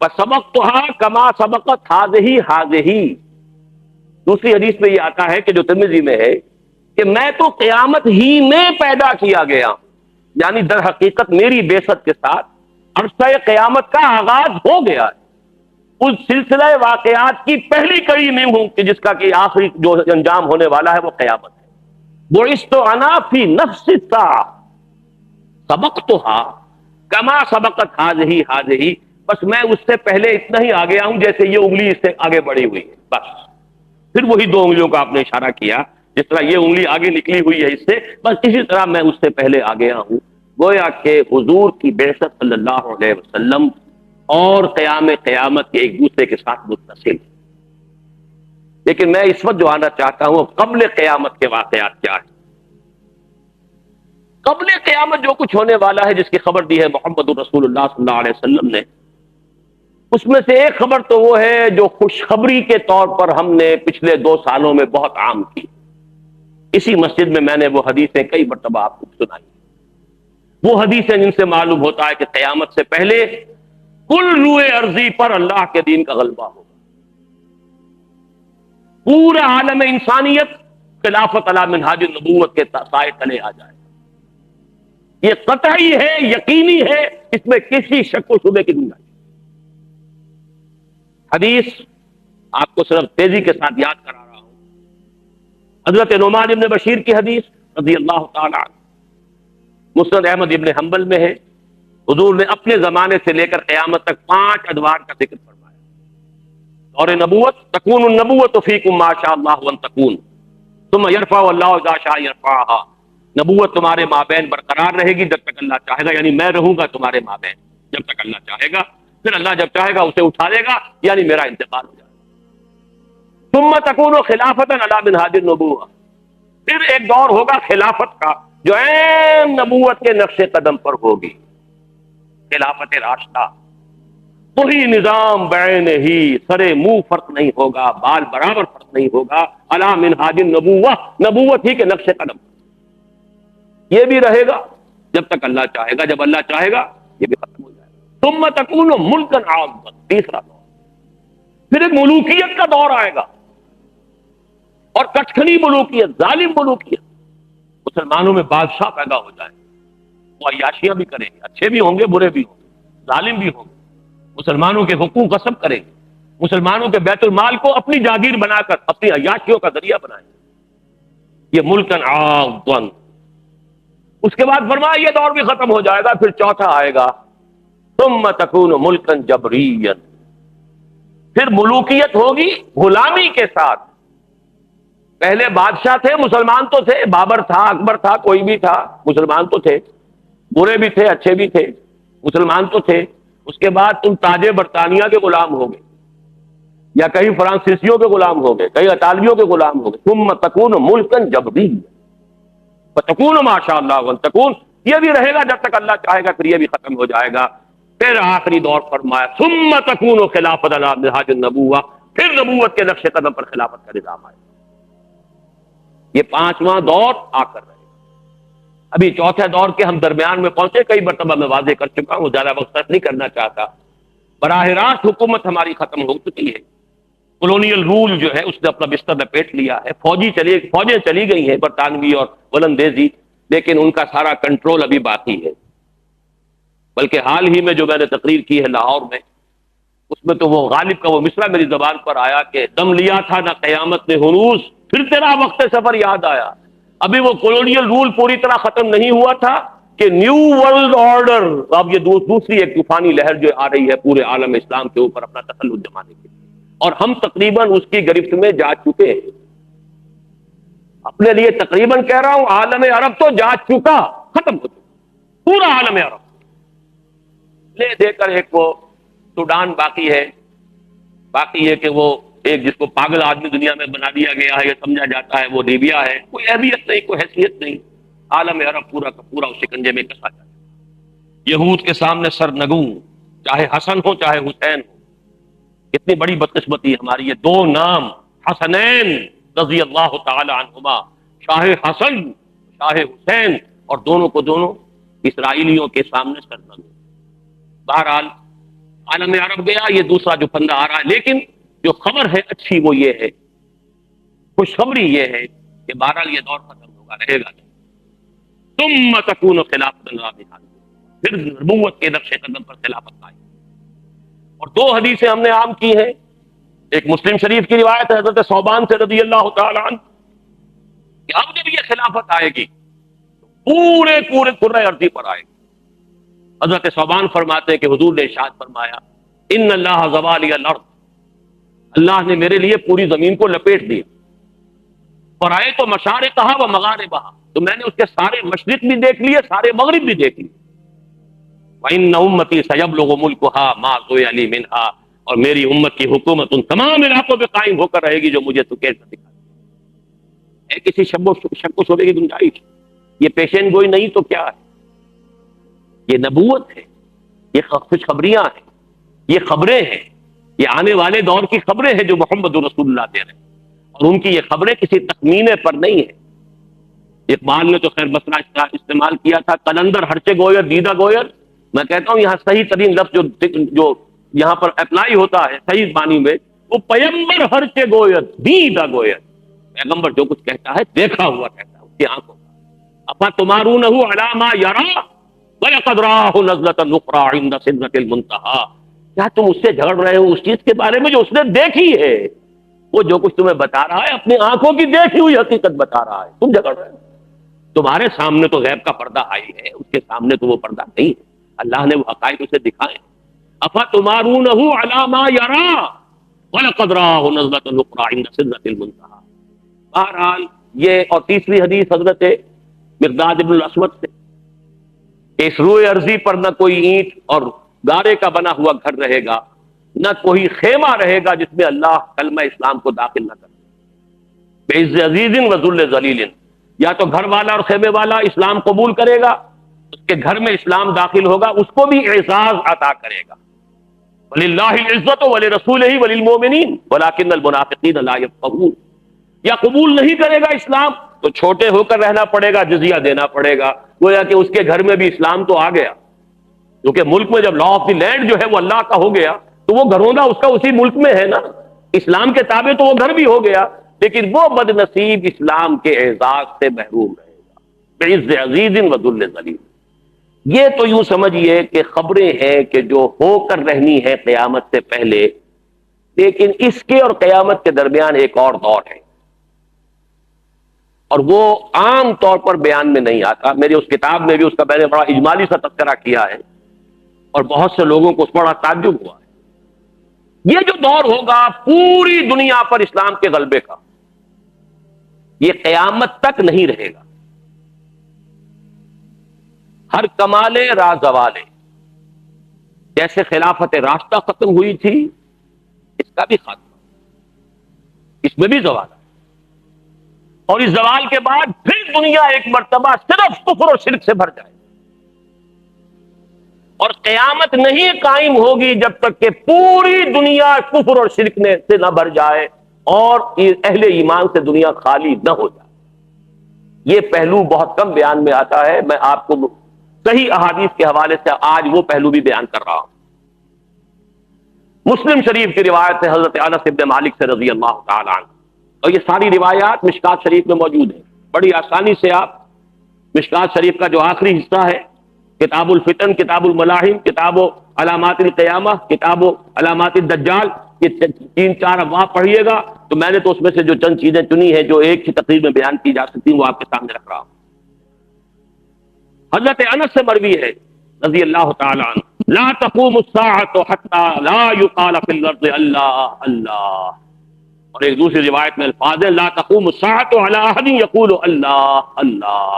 فسبقتها کما سبقت هذه۔ دوسری حدیث میں یہ آتا ہے کہ جو ترمذی میں ہے کہ میں تو قیامت ہی میں پیدا کیا گیا ہوں، یعنی در حقیقت میری بعثت کے ساتھ عرصہ قیامت کا آغاز ہو گیا ہے، اس سلسلہ واقعات کی پہلی کڑی میں ہوں کہ جس کا کہ آخری جو انجام ہونے والا ہے وہ قیامت ہے۔ بعثت انا فی نفس الساعہ سبقتها کما سبقت هذه، بس میں اس سے پہلے اتنا ہی آ گیا ہوں جیسے یہ انگلی اس سے آگے بڑھی ہوئی ہے، بس۔ پھر وہی 2 انگلیوں کا آپ نے اشارہ کیا، جس طرح یہ انگلی آگے نکلی ہوئی ہے اس سے، بس اسی طرح میں اس سے پہلے آ گیا ہوں۔ گویا کہ حضور کی بعثت صلی اللہ علیہ وسلم اور قیامت کے ایک دوسرے کے ساتھ متصل۔ لیکن میں اس وقت جو آنا چاہتا ہوں، قبل قیامت کے واقعات کیا ہے؟ قبل قیامت جو کچھ ہونے والا ہے، جس کی خبر دی ہے محمد رسول اللہ صلی اللہ علیہ وسلم نے، اس میں سے ایک خبر تو وہ ہے جو خوشخبری کے طور پر ہم نے پچھلے 2 سالوں میں بہت عام کی۔ اسی مسجد میں میں نے وہ حدیثیں کئی مرتبہ آپ کو سنائی، وہ حدیثیں جن سے معلوم ہوتا ہے کہ قیامت سے پہلے کل روئے ارضی پر اللہ کے دین کا غلبہ ہوگا، پورا عالم انسانیت خلافت علی منہاج النبوت کے سائے تلے آ جائے، یہ قطعی ہے، یقینی ہے، اس میں کسی شک و شبے کی گنجائش۔ حدیث آپ کو صرف تیزی کے ساتھ یاد کرا رہا ہوں، حضرت نعمان ابن بشیر کی حدیث رضی اللہ تعالی عنہ، مسند احمد ابن حنبل میں ہے، حضور نے اپنے زمانے سے لے کر قیامت تک 5 ادوار کا ذکر فرمایا۔ دور نبوت، تکون النبوت فیکم ما شاء اللہ ان تکون ثم یرفع اللہ اذا شاء یرفعها، نبوت تمہارے مابین برقرار رہے گی جب تک اللہ چاہے گا، یعنی میں رہوں گا تمہارے مابین جب تک اللہ چاہے گا، پھر اللہ جب چاہے گا اسے اٹھا لے گا، یعنی میرا انتقال ہو جائے گا۔ ثم تکون خلافتا علی منہاج النبوۃ، پھر ایک دور ہوگا خلافت کا جو عین نبوت کے نقش قدم پر ہوگی، خلافت راشدہ، وہی نظام بعین ہی، سرے منہ فرق نہیں ہوگا، بال برابر فرق نہیں ہوگا، علی منہاج النبوۃ، نبوت ہی کے نقش قدم پر یہ بھی رہے گا جب تک اللہ چاہے گا، جب اللہ چاہے گا یہ بھی ختم ہو جائے گا۔ ثم تکون ملکا عاما، تیسرا دور، پھر ایک ملوکیت کا دور آئے گا، اور کچکھنی ملوکیت، ظالم ملوکیت، مسلمانوں میں بادشاہ پیدا ہو جائے، وہ عیاشیاں بھی کریں گے، اچھے بھی ہوں گے برے بھی ہوں گے، ظالم بھی ہوں گے، مسلمانوں کے حقوق غصب کریں گے، مسلمانوں کے بیت المال کو اپنی جاگیر بنا کر اپنی عیاشیوں کا ذریعہ بنائیں گے، یہ ملکن عاما۔ اس کے بعد فرمایا یہ دور بھی ختم ہو جائے گا، پھر چوتھا آئے گا، ثم تکون ملکا جبریا، پھر ملوکیت ہوگی غلامی کے ساتھ۔ پہلے بادشاہ تھے، مسلمان تو تھے، بابر تھا، اکبر تھا، کوئی بھی تھا، مسلمان تو تھے، برے بھی تھے اچھے بھی تھے، مسلمان تو تھے۔ اس کے بعد تم تاج برطانیہ کے غلام ہو گئے، یا کہیں فرانسیسیوں کے غلام ہو گئے، کہیں اطالویوں کے غلام ہو گئے۔ ثم تکون ملکا جبریا فتکون ما شاء اللہ وان تکون، یہ بھی رہے گا جب تک اللہ چاہے گا، پھر یہ بھی ختم ہو جائے گا۔ پھر آخری دور فرمایا ثم تکون خلافت علی منہاج النبوۃ، پھر نبوت کے نقش قدم پر خلافت کا نظام آئے گا۔ یہ پانچواں دور آ کر رہے گا۔ ابھی چوتھے دور کے ہم درمیان میں پہنچے، کئی مرتبہ میں واضح کر چکا ہوں، زیادہ وقت نہیں کرنا چاہتا۔ براہ راست حکومت ہماری ختم ہو چکی ہے، کولونیل رول جو ہے اس نے اپنا بستر لپیٹ لیا ہے، فوجیں چلی گئی ہیں برطانوی اور ولندیزی، لیکن ان کا سارا کنٹرول ابھی باقی ہے۔ بلکہ حال ہی میں جو میں نے تقریر کی ہے لاہور میں، اس میں تو وہ غالب کا وہ مصرع میری زبان پر آیا کہ دم لیا تھا نہ قیامت نے ہنوز، پھر تیرا وقت سفر یاد آیا۔ ابھی وہ کولونیل رول پوری طرح ختم نہیں ہوا تھا کہ نیو ورلڈ آرڈر، اب یہ دوسری ایک طوفانی لہر جو آ رہی ہے پورے عالم اسلام کے اوپر اپنا تسلط جمانے کے لیے، اور ہم تقریباً اس کی گرفت میں جا چکے ہیں۔ اپنے لیے تقریباً کہہ رہا ہوں، عالم عرب تو جا چکا، ختم ہو چکا پورا عالم عرب، لے دے کر ایک وہ سوڈان باقی ہے، باقی ہے کہ وہ ایک جس کو پاگل آدمی دنیا میں بنا دیا گیا ہے، یہ سمجھا جاتا ہے وہ لیبیا ہے، کوئی اہمیت نہیں، کوئی حیثیت نہیں، عالم عرب پورا کا پورا اس شکنجے میں کسا جاتا ہے۔ یہود کے سامنے سر نگوں، چاہے حسن ہو چاہے حسین ہو۔ کتنی بڑی بدقسمتی ہماری، یہ دو نام حسنین رضی اللہ تعالی عنہما، شاہ حسن شاہ حسین، اور دونوں کو دونوں اسرائیلیوں کے سامنے سر نگوں۔ بہرحال عالم عرب گیا، یہ دوسرا جو پھندا آ رہا ہے، لیکن جو خبر ہے اچھی وہ یہ ہے، خوشخبری یہ ہے کہ بہرحال یہ دور ختم ہوگا، رہے گا نہیں۔ ثم تکون خلافت علی منہاج، پھر نبوت کے نقش قدم پر خلافت آئی۔ اور دو حدیثیں ہم نے عام کی ہیں، ایک مسلم شریف کی روایت ہے حضرت ثوبان سے رضی اللہ تعالی عنہ کہ اب جب یہ خلافت آئے گی پورے کرۂ ارضی پر آئے گی۔ حضرت ثوبان فرماتے ہیں کہ حضور نے ارشاد فرمایا ان اللہ زوالی الارض، اللہ نے میرے لیے پوری زمین کو لپیٹ دیا، اور آئے تو مشارقہا و مغاربہا، تو میں نے اس کے سارے مشرق بھی دیکھ لیے، سارے مغرب بھی دیکھ لیے۔ وَإِنَّ أُمَّتِي سَيَبْلُغُ مُلْكُهَا مَا زُوِّيَ لِي مِنْهَا، اور میری امت کی حکومت ان تمام علاقوں پہ قائم ہو کر رہے گی جو مجھے تو کیسے دکھا ہے۔ کسی شک و شبے کی گنجائش؟ یہ پیشین گوئی نہیں تو کیا ہے؟ یہ نبوت ہے، یہ خوشخبریاں ہیں، یہ خبریں ہیں، یہ آنے والے دور کی خبریں ہیں جو محمد رسول اللہ دے رہے ہیں، اور ان کی یہ خبریں کسی تخمینے پر نہیں ہے۔ اقبال نے تو خیر مسئلہ استعمال کیا تھا، قلندر ہرچے گویر دیدہ گویر۔ میں کہتا ہوں یہاں صحیح ترین لفظ جو یہاں پر اپلائی ہوتا ہے صحیح معنی میں، وہ پیمبر ہرچے گویر دیدہ گویر، پیغمبر جو کچھ کہتا ہے دیکھا ہوا کہتا ہے، اس کی آنکھوں کا۔ اپا تمارونہ علی ما یرا وَلَقَدْ رَآهُ نَزْلَةً أُخْرَىٰ عِندَ سِدْرَةِ الْمُنتَهَىٰ، کیا تم اس سے جھگڑ رہے ہو اس چیز کے بارے میں جو اس نے دیکھی ہے؟ وہ جو کچھ تمہیں بتا رہا ہے اپنی آنکھوں کی دیکھی ہوئی حقیقت بتا رہا ہے، تم جھگڑ رہے ہو۔ تمہارے سامنے تو غیب کا پردہ آئی ہے، اس کے سامنے تو وہ پردہ نہیں ہے، اللہ نے وہ حقائق اسے دکھائے۔ افَتُمَارُونَهُ عَلَىٰ مَا يَرَىٰ، وَلَقَدْ رَآهُ نَزْلَةً أُخْرَىٰ عِندَ سِدْرَةِ الْمُنتَهَىٰ. بہرحال یہ اور تیسری حدیث حضرت مقداد بن الاسود سے، اس روئے ارضی پر نہ کوئی اینٹ اور گارے کا بنا ہوا گھر رہے گا، نہ کوئی خیمہ رہے گا جس میں اللہ کلمہ اسلام کو داخل نہ کرے. بِعِزِّ عَزِیزٍ وَذُلِّ ذَلِیلٍ، یا تو گھر والا اور خیمے والا اسلام قبول کرے گا، اس کے گھر میں اسلام داخل ہوگا، اس کو بھی اعزاز عطا کرے گا. وَلِلَّهِ الْعِزَّةُ وَلِرَسُولِهِ وَلِلْمُؤْمِنِينَ وَلَٰكِنَّ الْمُنَافِقِينَ لَا يَفْقَهُونَ. یا قبول نہیں کرے گا اسلام تو چھوٹے ہو کر رہنا پڑے گا، جزیہ دینا پڑے گا، گویا کہ اس کے گھر میں بھی اسلام تو آ گیا، کیونکہ ملک میں جب لا آف دی لینڈ جو ہے وہ اللہ کا ہو گیا تو وہ گھروندا اس کا اسی ملک میں ہے نا، اسلام کے تابع تو وہ گھر بھی ہو گیا، لیکن وہ بد نصیب اسلام کے اعزاز سے محروم رہے گا. بِعِزِّ عَزِیزٍ وَذُلِّ ذَلِیلٍ. یہ تو یوں سمجھیے کہ خبریں ہیں کہ جو ہو کر رہنی ہے قیامت سے پہلے، لیکن اس کے اور قیامت کے درمیان ایک اور دور ہے، اور وہ عام طور پر بیان میں نہیں آتا. میری اس کتاب میں بھی اس کا میں نے بڑا اجمالی سا تذکرہ کیا ہے، اور بہت سے لوگوں کو اس پر بڑا تعجب ہوا ہے. یہ جو دور ہوگا پوری دنیا پر اسلام کے غلبے کا، یہ قیامت تک نہیں رہے گا. ہر کمالے راز زوالے، جیسے خلافت راشدہ ختم ہوئی تھی، اس کا بھی خاتمہ، اس میں بھی زوال ہے. اور اس زوال کے بعد پھر دنیا ایک مرتبہ صرف کفر و شرک سے بھر جائے، اور قیامت نہیں قائم ہوگی جب تک کہ پوری دنیا کفر اور شرک سے نہ بھر جائے اور اہل ایمان سے دنیا خالی نہ ہو جائے. یہ پہلو بہت کم بیان میں آتا ہے. میں آپ کو صحیح احادیث کے حوالے سے آج وہ پہلو بھی بیان کر رہا ہوں. مسلم شریف کی روایت ہے حضرت انس بن مالک سے رضی اللہ تعالی عنہ، اور یہ ساری روایات مشکات شریف میں موجود ہیں. بڑی آسانی سے آپ مشکات شریف کا جو آخری حصہ ہے، کتاب الفتن، کتاب الملاحم، کتاب علامات القیامہ، کتاب علامات الدجال، یہ 3-4 ابواب پڑھیے گا تو میں نے تو اس میں سے جو چند چیزیں چنی ہیں جو ایک ہی تقریر میں بیان کی جا سکتی ہیں وہ آپ کے سامنے رکھ رہا ہوں. حضرت انس سے مروی ہے رضی اللہ تعالی عنہ، لا تقوم الساعة حتى لا يقال في الارض اللہ اللہ. اور ایک دوسری روایت میں الفاظ ہے لا تقوم الساعة على احد يقول اللہ اللہ.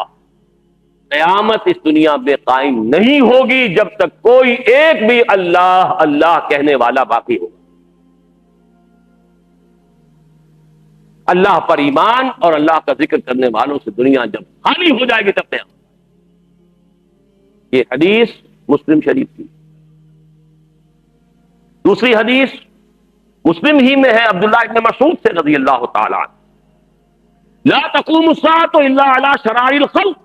قیامت اس دنیا میں قائم نہیں ہوگی جب تک کوئی ایک بھی اللہ اللہ کہنے والا باقی ہوگا. اللہ پر ایمان اور اللہ کا ذکر کرنے والوں سے دنیا جب خالی ہو جائے گی تب قیامت. یہ حدیث مسلم شریف کی. دوسری حدیث مسلم ہی میں ہے عبداللہ ابن مسعود سے رضی اللہ تعالی عنہ، لا تقوم الساعة الا على شرار الخلق.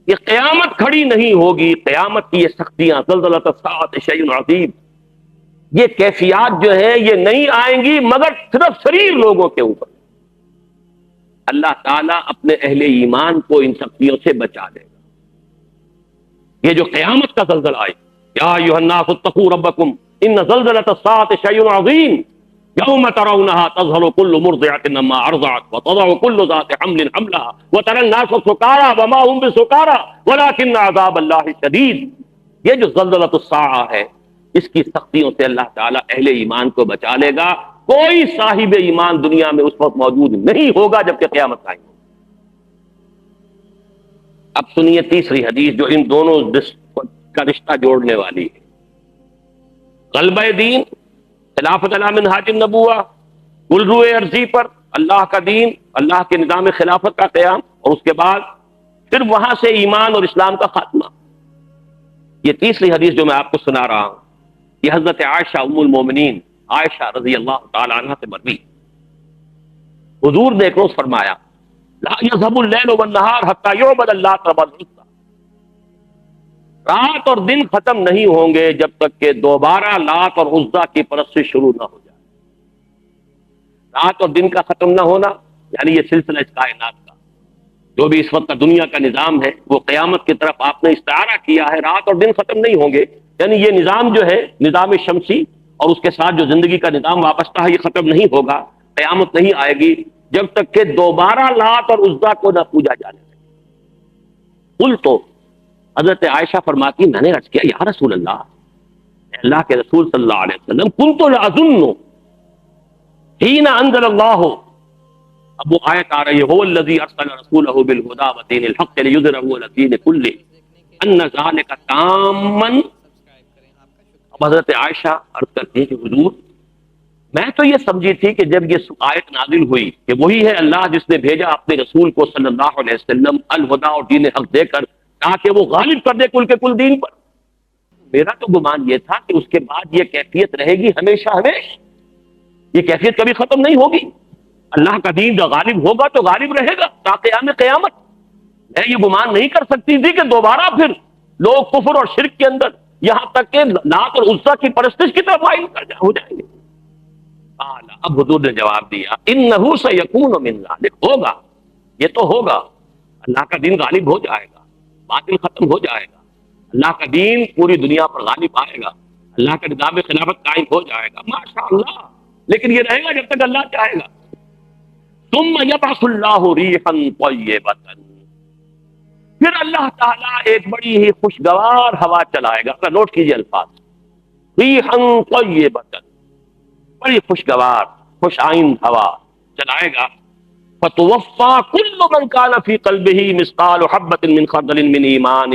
یہ قیامت کھڑی نہیں ہوگی، قیامت کی یہ سختیاں، زلزلۃ الساعۃ شیء عظیم، یہ کیفیات جو ہیں یہ نہیں آئیں گی مگر صرف شریر لوگوں کے اوپر. اللہ تعالیٰ اپنے اہل ایمان کو ان سختیوں سے بچا دے گا. یہ جو قیامت کا زلزلہ آئے، یا ایھا الناس اتقوا ربکم ان زلزلۃ الساعۃ شیء عظیم یوم ترونها تذهل كل مرضعة عما ارضعت وتضع كل ذات حمل حملها وترى الناس سكارى وما هم بسكارى ولكن عذاب الله شديد. یہ جو زلزلۃ الساعہ ہے اس کی سختیوں سے اللہ تعالیٰ اہل ایمان کو بچا لے گا. کوئی صاحب ایمان دنیا میں اس وقت موجود نہیں ہوگا جبکہ قیامت قائم ہوگی. اب سنیے تیسری حدیث جو ان دونوں کا رشتہ جوڑنے والی ہے. غلبہ دین، خلافت علی منہاج النبوہ، گلروئے ارضی پر اللہ کا دین، اللہ کے نظام خلافت کا قیام، اور اس کے بعد پھر وہاں سے ایمان اور اسلام کا خاتمہ. یہ تیسری حدیث جو میں آپ کو سنا رہا ہوں یہ حضرت عائشہ ام المومنین عائشہ رضی اللہ تعالی عنہ سے مروی. حضور نے ایک روز فرمایا لا يذهب الليل والنهار حتى يعبد اللات والعزى. رات اور دن ختم نہیں ہوں گے جب تک کہ دوبارہ لات اور عزا کی پرستش شروع نہ ہو جائے. رات اور دن کا ختم نہ ہونا یعنی یہ سلسلہ اس کائنات کا جو بھی اس وقت کا دنیا کا نظام ہے وہ قیامت کی طرف آپ نے استعارہ کیا ہے. رات اور دن ختم نہیں ہوں گے یعنی یہ نظام جو ہے نظام شمسی اور اس کے ساتھ جو زندگی کا نظام وابستہ ہے یہ ختم نہیں ہوگا. قیامت نہیں آئے گی جب تک کہ دوبارہ لات اور عزا کو نہ پوجا جانے لگے. قل تو حضرت عائشہ فرماتی میں نے عرض کیا یا رسول اللہ، اے اللہ کے رسول صلی اللہ علیہ وسلم کنت لاظن حین انزل اللہ، اب وہ آیت آ رہی ہے هو الذی ارسل رسولہ بالہدی ودین الحق لیظہرہ علی الدین کلہ ان ذلک تاما۔ اب حضرت عائشہ عرض کرتی ہیں کہ حضور میں تو یہ سمجھی تھی کہ جب یہ آیت نازل ہوئی کہ وہی ہے اللہ جس نے بھیجا اپنے رسول کو صلی اللہ علیہ وسلم الہدی اور دین حق دے کر تاکہ وہ غالب کر دے کل کے کل دین پر، میرا تو گمان یہ تھا کہ اس کے بعد یہ کیفیت رہے گی ہمیشہ ہمیشہ، یہ کیفیت کبھی ختم نہیں ہوگی، اللہ کا دین جو غالب ہوگا تو غالب رہے گا تا قیام قیامت۔ میں یہ گمان نہیں کر سکتی تھی کہ دوبارہ پھر لوگ کفر اور شرک کے اندر یہاں تک کہ لات اور عزا کی پرستش کی طرف مائل ہو جائیں گے۔ اب حضور نے جواب دیا انہ سیکون من ذلک، ہوگا، یہ تو ہوگا، اللہ کا دین غالب ہو جائے گا، باطل ختم ہو جائے گا، اللہ کا دین پوری دنیا پر غالب آئے گا، اللہ کا نظام خلافت قائم ہو جائے گا، ماشاء اللہ، لیکن یہ رہے گا جب تک اللہ چاہے گا۔ ثم یبعث اللہ ریحا طیبۃ، پھر اللہ تعالیٰ ایک بڑی ہی خوشگوار ہوا چلائے گا، نوٹ کیجئے الفاظ، ریحا طیبۃ، بڑی خوشگوار خوش آئند ہوا چلائے گا، فتوفى كل من كان في قلبه مثقال حبة من خردل من ایمان،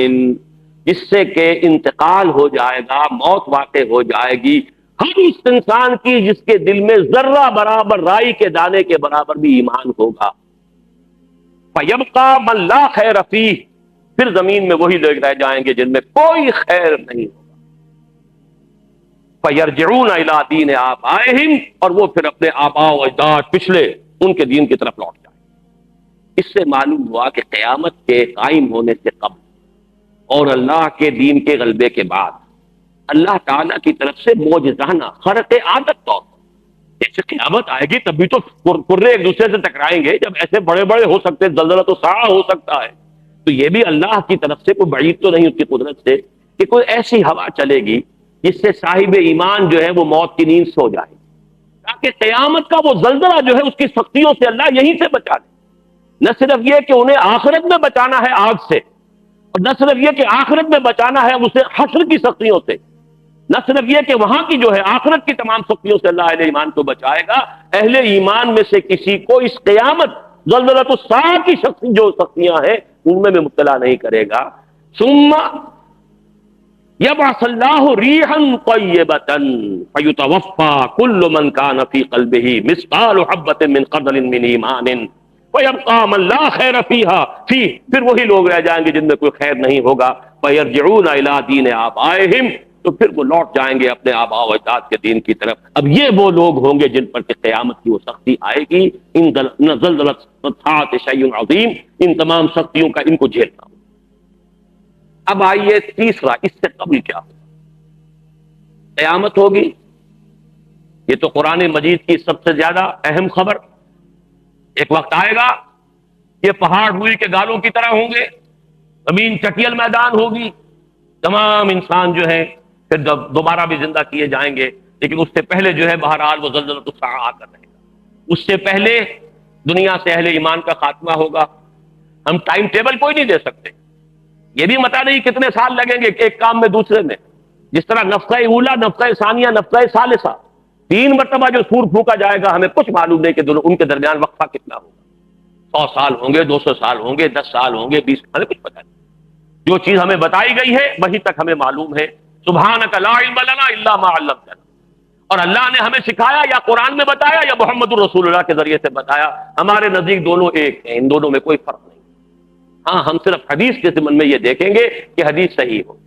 جس سے کہ انتقال ہو جائے گا، موت واقع ہو جائے گی ہر اس انسان کی جس کے دل میں ذرہ برابر رائی کے دانے کے برابر بھی ایمان ہوگا۔ فَيَبْقَى مَن لَا خَيْرَ فِيهِ، پھر زمین میں وہی لوگ رہ جائیں گے جن میں کوئی خیر نہیں ہوگا۔ فَيَرْجِعُونَ إِلَىٰ دِينِ آبَائِهِمْ، اور وہ پھر اپنے آباء و اجداد پچھلے ان کے دین کی طرف لوٹ جائیں۔ اس سے معلوم ہوا کہ قیامت کے قائم ہونے سے قبل اور اللہ کے دین کے غلبے کے بعد اللہ تعالیٰ کی طرف سے معجزانہ خرق عادت طور پر جیسے قیامت آئے گی تب بھی تو قرے ایک دوسرے سے ٹکرائیں گے، جب ایسے بڑے بڑے ہو سکتے، زلزلہ تو سارا ہو سکتا ہے، تو یہ بھی اللہ کی طرف سے کوئی بعید تو نہیں اس کی قدرت سے کہ کوئی ایسی ہوا چلے گی جس سے صاحب ایمان جو ہے وہ موت کی نیند سو جائے، تاکہ قیامت کا وہ زلزلہ جو ہے اس کی سختیوں سے اللہ یہیں سے بچا دے۔ نہ صرف یہ کہ انہیں آخرت میں بچانا ہے آگ سے، اور نہ صرف یہ کہ آخرت میں بچانا ہے اسے حشر کی سختیوں سے، نہ صرف یہ کہ وہاں کی جو ہے آخرت کی تمام سختیوں سے اللہ اہل ایمان کو بچائے گا، اہل ایمان میں سے کسی کو اس قیامت زلزلۃ الساعہ کی جو سختیاں ہیں ان میں مبتلا نہیں کرے گا۔ ثم یبعث اللہ ریحا طیبۃ فیتوفی کل من کان فی قلبہ مثقال حبۃ من خردل من ایمان وَيَبْقَى مَن لَا خَيْرَ فِيهِ، پھر وہی لوگ رہ جائیں گے جن میں کوئی خیر نہیں ہوگا۔ فَيَرْجِعُونَ إِلَىٰ دِينِ آبَائِهِمْ، تو پھر وہ لوٹ جائیں گے اپنے آباء و اجداد کے دین کی طرف۔ اب یہ وہ لوگ ہوں گے جن پر کہ قیامت کی وہ سختی آئے گی، ان زلزلۃ الساعۃ شیء عظیم، ان تمام سختیوں کا ان کو جھیلنا ہوگا۔ اب آئیے تیسرا، اس سے قبل کیا ہوگا؟ قیامت ہوگی، یہ تو قرآن مجید کی سب سے زیادہ اہم خبر۔ ایک وقت آئے گا یہ پہاڑ روئی کے گالوں کی طرح ہوں گے، زمین چٹیل میدان ہوگی، تمام انسان جو ہے پھر دوبارہ بھی زندہ کیے جائیں گے، لیکن اس سے پہلے جو ہے بہرحال وہ زلزلۃ الساعہ آ کر رہے گا۔ اس سے پہلے دنیا سے اہل ایمان کا خاتمہ ہوگا۔ ہم ٹائم ٹیبل کوئی نہیں دے سکتے، یہ بھی پتہ نہیں کتنے سال لگیں گے ایک کام میں دوسرے میں، جس طرح نفخہ اولا، نفخہ ثانیہ، نفخہ ثالثہ، 3 مرتبہ جو سور پھونکا جائے گا، ہمیں کچھ معلوم نہیں کہ ان کے درمیان وقفہ کتنا ہوگا، 100 سال ہوں گے، 200 سال ہوں گے، 10 سال ہوں گے، 20، ہمیں کچھ پتہ نہیں۔ جو چیز ہمیں بتائی گئی ہے وہی تک ہمیں معلوم ہے۔ سبحانک لا علم لنا الا ما علمتنا، اور اللہ نے ہمیں سکھایا یا قرآن میں بتایا یا محمد الرسول اللہ کے ذریعے سے بتایا، ہمارے نزدیک دونوں ایک ہیں، ان دونوں میں کوئی فرق نہیں۔ ہاں ہم صرف حدیث کے ضمن میں یہ دیکھیں گے کہ حدیث صحیح ہو،